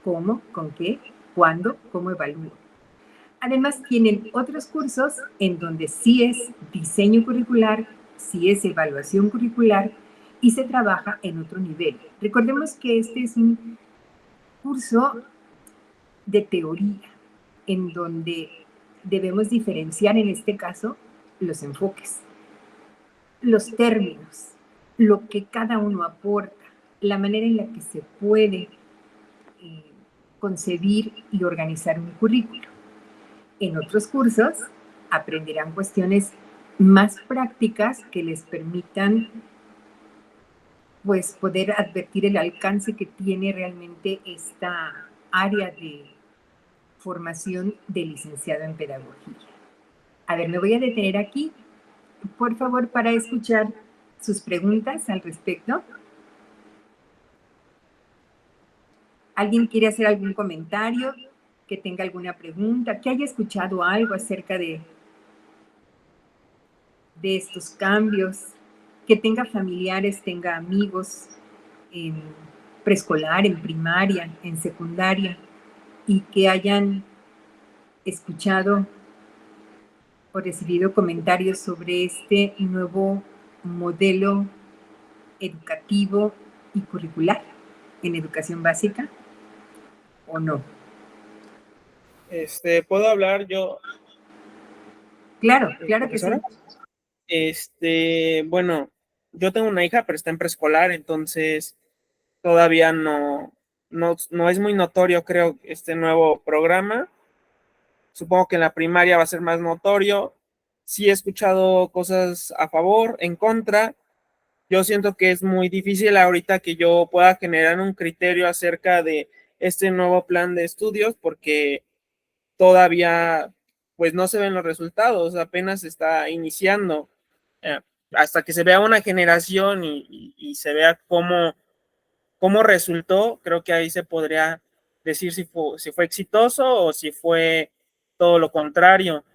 cómo, con qué, cuándo, cómo evalúo. Además, tienen otros cursos en donde sí es diseño curricular, sí es evaluación curricular y se trabaja en otro nivel. Recordemos que este es un curso de teoría en donde debemos diferenciar en este caso los enfoques, los términos, lo que cada uno aporta, la manera en la que se puede concebir y organizar un currículo. En otros cursos aprenderán cuestiones más prácticas que les permitan, pues, poder advertir el alcance que tiene realmente esta área de formación de licenciado en pedagogía. A ver, me voy a detener aquí, por favor, para escuchar sus preguntas al respecto. ¿Alguien quiere hacer algún comentario? ¿Que tenga alguna pregunta? ¿Que haya escuchado algo acerca de estos cambios? ¿Que tenga familiares, tenga amigos en preescolar, en primaria, en secundaria, y que hayan escuchado o recibido comentarios sobre este nuevo modelo educativo y curricular en educación básica o no? ¿Puedo hablar yo? Claro, claro que sí. ¿Profesora? Bueno, yo tengo una hija, pero está en preescolar, entonces todavía no es muy notorio, creo, este nuevo programa. Supongo que en la primaria va a ser más notorio. Sí he escuchado cosas a favor, en contra. Yo siento que es muy difícil ahorita que yo pueda generar un criterio acerca de este nuevo plan de estudios porque todavía pues no se ven los resultados, apenas está iniciando. Hasta que se vea una generación y se vea cómo resultó, creo que ahí se podría decir si fue exitoso o si fue todo lo contrario.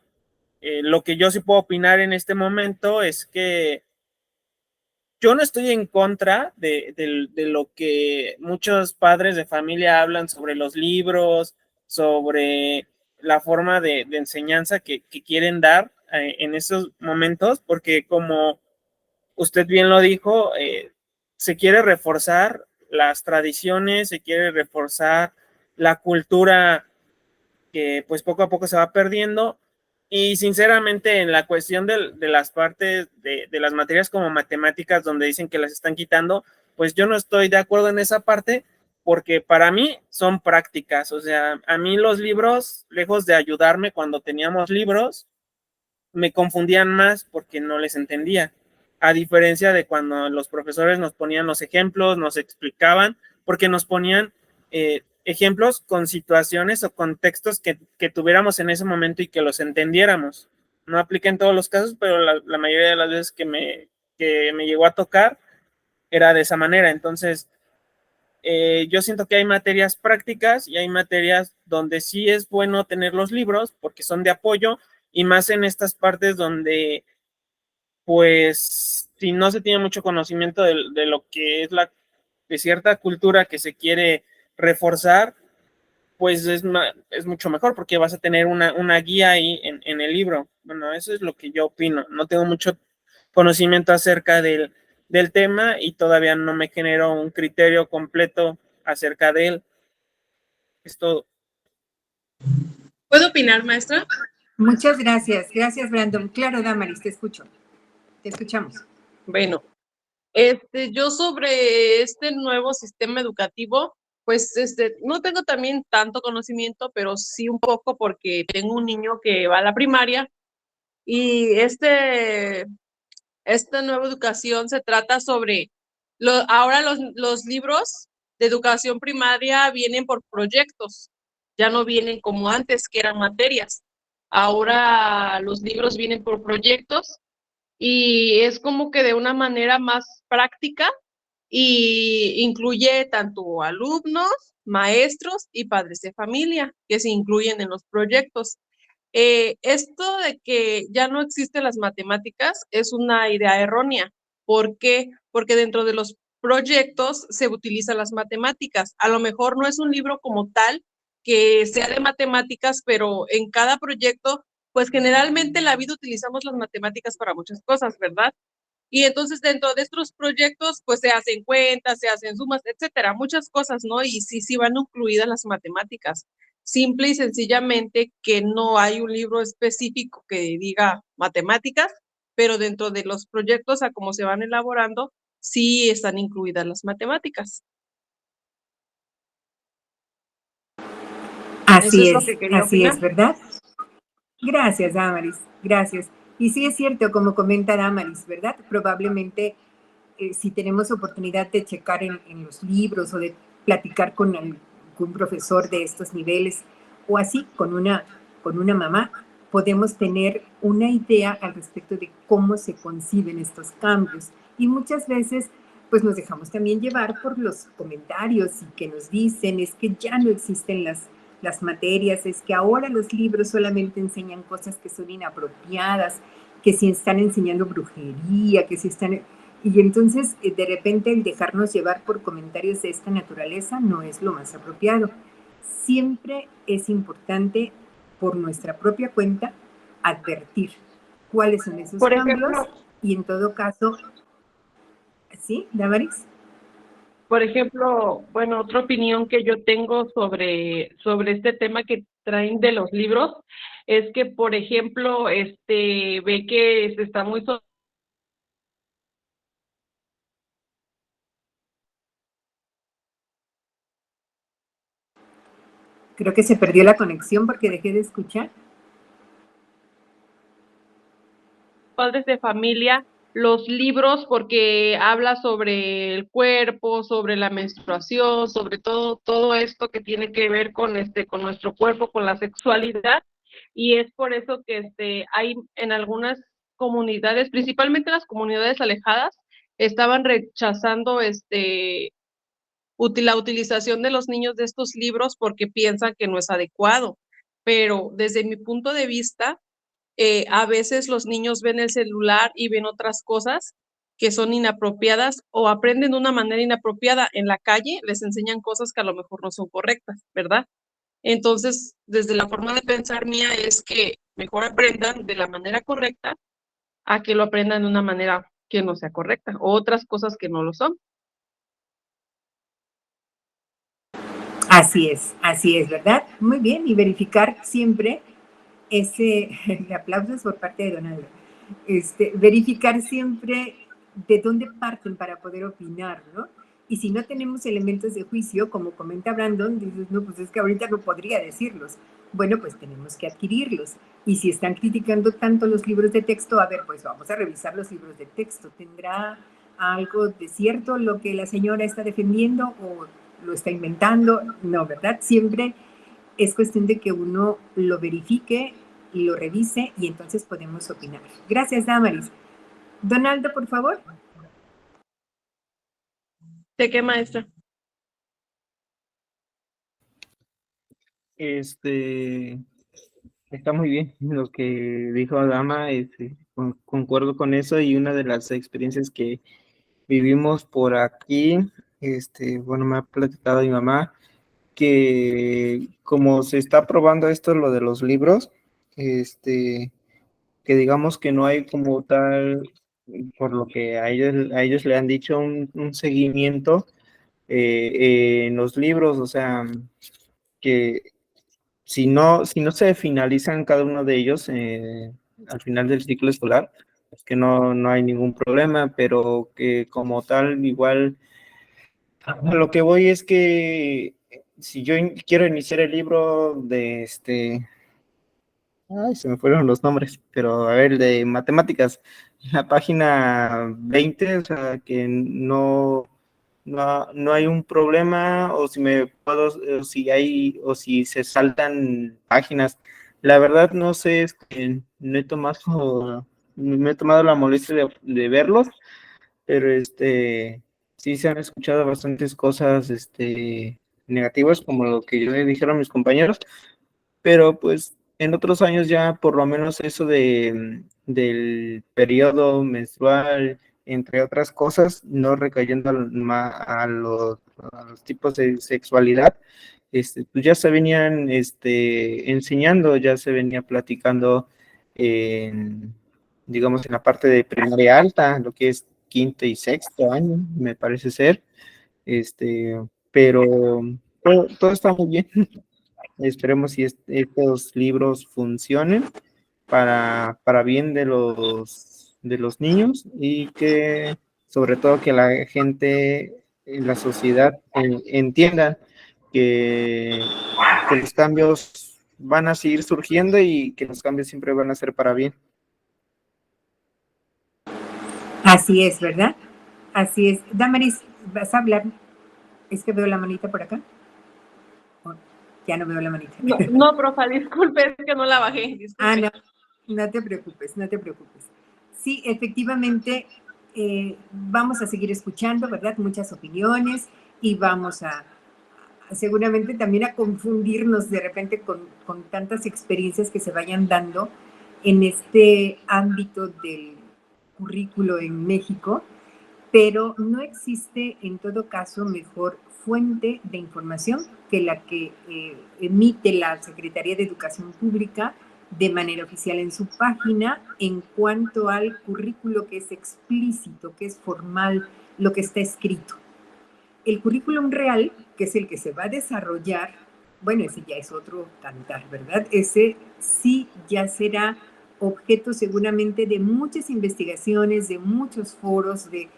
Lo que yo sí puedo opinar en este momento es que yo no estoy en contra de lo que muchos padres de familia hablan sobre los libros, sobre la forma de enseñanza que quieren dar en esos momentos, porque como usted bien lo dijo, se quiere reforzar las tradiciones, se quiere reforzar la cultura que pues poco a poco se va perdiendo. Y sinceramente en la cuestión de las partes de las materias como matemáticas donde dicen que las están quitando, pues yo no estoy de acuerdo en esa parte porque para mí son prácticas. O sea, a mí los libros, lejos de ayudarme cuando teníamos libros, me confundían más porque no les entendía. A diferencia de cuando los profesores nos ponían los ejemplos, nos explicaban, porque nos ponían ejemplos con situaciones o contextos que tuviéramos en ese momento y que los entendiéramos. No apliqué en todos los casos, pero la mayoría de las veces que me llegó a tocar era de esa manera. Entonces, yo siento que hay materias prácticas y hay materias donde sí es bueno tener los libros porque son de apoyo y más en estas partes donde, pues, si no se tiene mucho conocimiento de lo que es de cierta cultura que se quiere reforzar, pues es mucho mejor porque vas a tener una guía ahí en el libro. Bueno, eso es lo que yo opino. No tengo mucho conocimiento acerca del tema y todavía no me genero un criterio completo acerca de él. Es todo. ¿Puedo opinar, maestra? Muchas gracias. Gracias, Brandon. Claro, Damaris, te escucho. Te escuchamos. Bueno, Yo sobre este nuevo sistema educativo, pues no tengo también tanto conocimiento, pero sí un poco porque tengo un niño que va a la primaria y esta nueva educación se trata sobre, ahora los libros de educación primaria vienen por proyectos, ya no vienen como antes, que eran materias. Ahora los libros vienen por proyectos y es como que de una manera más práctica y incluye tanto alumnos, maestros y padres de familia que se incluyen en los proyectos. Esto de que ya no existen las matemáticas es una idea errónea. ¿Por qué? Porque dentro de los proyectos se utilizan las matemáticas. A lo mejor no es un libro como tal que sea de matemáticas, pero en cada proyecto, pues generalmente en la vida utilizamos las matemáticas para muchas cosas, ¿verdad? Y entonces dentro de estos proyectos, pues se hacen cuentas, se hacen sumas, etcétera, muchas cosas, ¿no? Y sí, sí van incluidas las matemáticas. Simple y sencillamente que no hay un libro específico que diga matemáticas, pero dentro de los proyectos a cómo se van elaborando, sí están incluidas las matemáticas. Eso es lo que quería Así opinar. es, ¿verdad? Gracias, Damaris, gracias. Y sí es cierto, como comenta Damaris, ¿verdad? Probablemente si tenemos oportunidad de checar en los libros o de platicar con algún profesor de estos niveles o así con una mamá, podemos tener una idea al respecto de cómo se conciben estos cambios. Y muchas veces pues nos dejamos también llevar por los comentarios y que nos dicen es que ya no existen las materias, es que ahora los libros solamente enseñan cosas que son inapropiadas, que si están enseñando brujería, que si están... Y entonces, de repente, el dejarnos llevar por comentarios de esta naturaleza no es lo más apropiado. Siempre es importante, por nuestra propia cuenta, advertir cuáles son esos Por cambios ejemplo, y en todo caso, ¿sí, Damaris? bueno, otra opinión que yo tengo sobre este tema que traen de los libros es que, por ejemplo, ve que se está muy Creo que se perdió la conexión porque dejé de escuchar. padres de familia los libros porque habla sobre el cuerpo, sobre la menstruación, sobre todo esto que tiene que ver con nuestro cuerpo, con la sexualidad, y es por eso que hay en algunas comunidades, principalmente las comunidades alejadas, estaban rechazando la utilización de los niños de estos libros porque piensan que no es adecuado. Pero desde mi punto de vista, a veces los niños ven el celular y ven otras cosas que son inapropiadas o aprenden de una manera inapropiada en la calle, les enseñan cosas que a lo mejor no son correctas, ¿verdad? Entonces, desde la forma de pensar mía es que mejor aprendan de la manera correcta a que lo aprendan de una manera que no sea correcta o otras cosas que no lo son. Así es, ¿verdad? Muy bien, y verificar siempre ese, aplausos por parte de Donaldo, verificar siempre de dónde parten para poder opinar, ¿no? Y si no tenemos elementos de juicio, como comenta Brandon, dices, no, pues es que ahorita no podría decirlos. Bueno, pues tenemos que adquirirlos. Y si están criticando tanto los libros de texto, a ver, pues vamos a revisar los libros de texto. ¿Tendrá algo de cierto lo que la señora está defendiendo o lo está inventando? No, ¿verdad? Siempre es cuestión de que uno lo verifique, lo revise y entonces podemos opinar. Gracias, Damaris. Donaldo, por favor. ¿De qué, maestra? Está muy bien lo que dijo Dama, concuerdo con eso y una de las experiencias que vivimos por aquí, bueno, me ha platicado mi mamá que como se está probando esto, lo de los libros, que digamos que no hay como tal, por lo que a ellos le han dicho, un seguimiento en los libros, o sea, que si no se finalizan cada uno de ellos al final del ciclo escolar, que no hay ningún problema, pero que como tal, igual, a lo que voy es que si yo quiero iniciar el libro de ay, se me fueron los nombres, pero a ver, de matemáticas, la página 20, o sea, que no hay un problema, o si me puedo, o si hay, o si se saltan páginas. La verdad no sé, no he tomado la molestia de verlos, pero sí se han escuchado bastantes cosas, negativas, como lo que yo dijeron mis compañeros, pero pues en otros años ya por lo menos eso del periodo menstrual, entre otras cosas, no recayendo a los tipos de sexualidad, pues ya se venían enseñando, ya se venía platicando en, digamos, en la parte de primaria alta, lo que es quinto y sexto año, me parece ser, pero todo está muy bien. Esperemos si estos libros funcionen para bien de los niños y que sobre todo que la gente en la sociedad entienda que, que los cambios van a seguir surgiendo y que los cambios siempre van a ser para bien. Así es, ¿verdad? Así es. Damaris, ¿vas a hablar? Es que veo la manita por acá. Oh, ya no veo la manita. No, profa, disculpe, es que no la bajé. Disculpe. No te preocupes, no te preocupes. Sí, efectivamente, vamos a seguir escuchando, ¿verdad? Muchas opiniones y vamos a seguramente también a confundirnos de repente con tantas experiencias que se vayan dando en este ámbito del currículo en México, pero no existe en todo caso mejor fuente de información que la que emite la Secretaría de Educación Pública de manera oficial en su página en cuanto al currículo que es explícito, que es formal, lo que está escrito. El currículum real, que es el que se va a desarrollar, bueno, ese ya es otro cantar, ¿verdad? Ese sí ya será objeto seguramente de muchas investigaciones, de muchos foros, de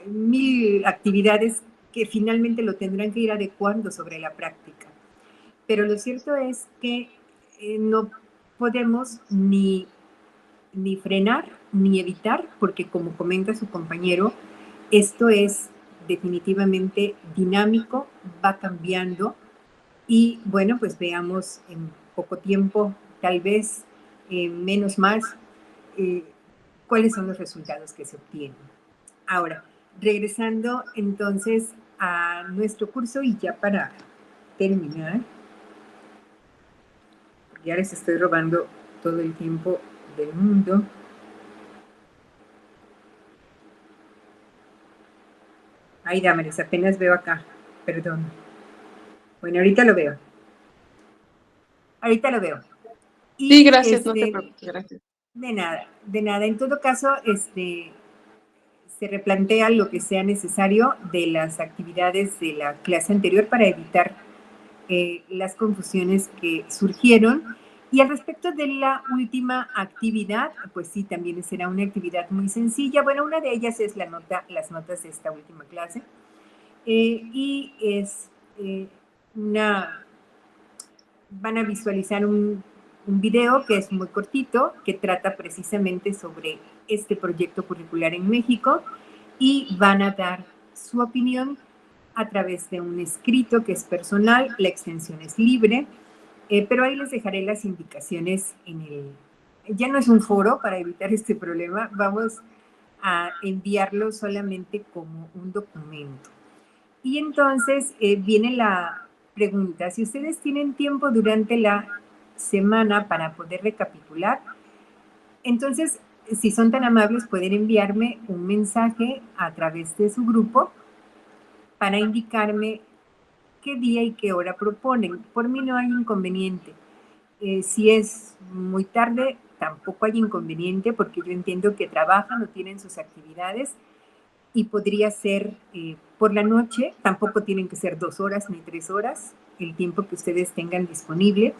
1000 actividades que finalmente lo tendrán que ir adecuando sobre la práctica. Pero lo cierto es que no podemos ni frenar ni evitar, porque como comenta su compañero, esto es definitivamente dinámico, va cambiando y bueno, pues veamos en poco tiempo, tal vez menos más, cuáles son los resultados que se obtienen. Ahora, regresando entonces a nuestro curso y ya para terminar, ya les estoy robando todo el tiempo del mundo. Ay, Damaris, apenas veo acá, perdón. Bueno, ahorita lo veo. Y, sí, gracias, no te preocupes, gracias. De nada. En todo caso, se replantea lo que sea necesario de las actividades de la clase anterior para evitar las confusiones que surgieron. Y al respecto de la última actividad, pues sí, también será una actividad muy sencilla. Bueno, una de ellas es las notas de esta última clase. Y es van a visualizar un video que es muy cortito, que trata precisamente sobre este proyecto curricular en México y van a dar su opinión a través de un escrito que es personal, la extensión es libre, pero ahí les dejaré las indicaciones ya no es un foro para evitar este problema, vamos a enviarlo solamente como un documento. Y entonces viene la pregunta, si ustedes tienen tiempo durante la semana para poder recapitular, entonces, si son tan amables, pueden enviarme un mensaje a través de su grupo para indicarme qué día y qué hora proponen. Por mí no hay inconveniente. Si es muy tarde, tampoco hay inconveniente porque yo entiendo que trabajan o tienen sus actividades y podría ser por la noche, tampoco tienen que ser 2 horas ni 3 horas, el tiempo que ustedes tengan disponible.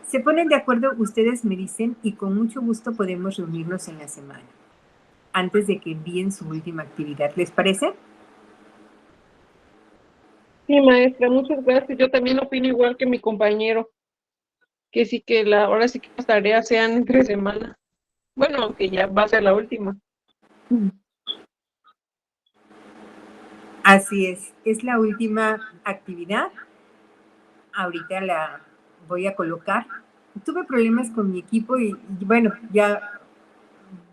Se ponen de acuerdo, ustedes me dicen y con mucho gusto podemos reunirnos en la semana. antes de que envíen su última actividad. ¿Les parece? Sí, maestra, muchas gracias. Yo también opino igual que mi compañero, que sí que ahora sí que las tareas sean entre semana. Bueno, aunque ya va a ser la última. Así es la última actividad. Ahorita la voy a colocar. Tuve problemas con mi equipo y bueno, ya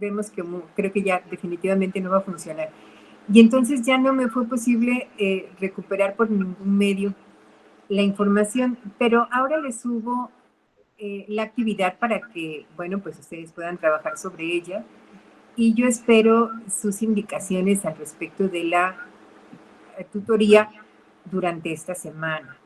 vemos que creo que ya definitivamente no va a funcionar. Y entonces ya no me fue posible recuperar por ningún medio la información, pero ahora les subo la actividad para que, bueno, pues ustedes puedan trabajar sobre ella. Y yo espero sus indicaciones al respecto de la tutoría durante esta semana.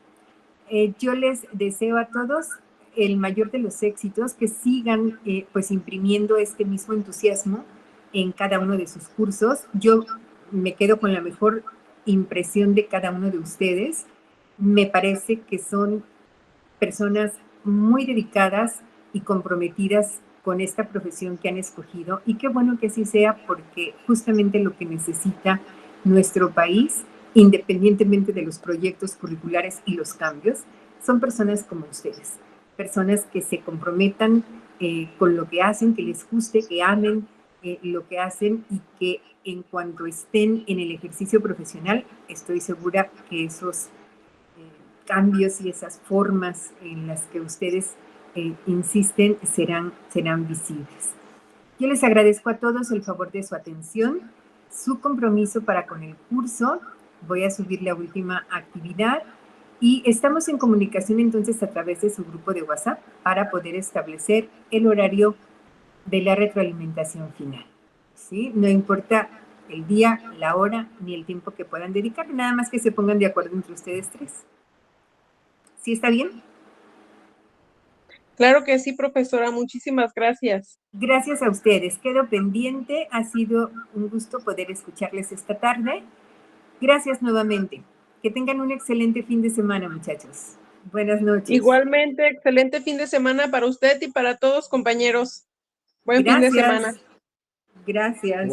Yo les deseo a todos el mayor de los éxitos, que sigan pues imprimiendo este mismo entusiasmo en cada uno de sus cursos. Yo me quedo con la mejor impresión de cada uno de ustedes. Me parece que son personas muy dedicadas y comprometidas con esta profesión que han escogido, y qué bueno que así sea, porque justamente lo que necesita nuestro país, independientemente de los proyectos curriculares y los cambios, son personas como ustedes, personas que se comprometan con lo que hacen, que les guste, que amen lo que hacen, y que en cuanto estén en el ejercicio profesional, estoy segura que esos cambios y esas formas en las que ustedes insisten serán visibles. Yo les agradezco a todos el favor de su atención, su compromiso para con el curso. Voy a subir la última actividad y estamos en comunicación entonces a través de su grupo de WhatsApp para poder establecer el horario de la retroalimentación final. ¿Sí? No importa el día, la hora ni el tiempo que puedan dedicar, nada más que se pongan de acuerdo entre ustedes tres. ¿Sí está bien? Claro que sí, profesora. Muchísimas gracias. Gracias a ustedes. Quedo pendiente. Ha sido un gusto poder escucharles esta tarde. Gracias nuevamente. Que tengan un excelente fin de semana, muchachos. Buenas noches. Igualmente, excelente fin de semana para usted y para todos, compañeros. Buen fin de semana. Gracias.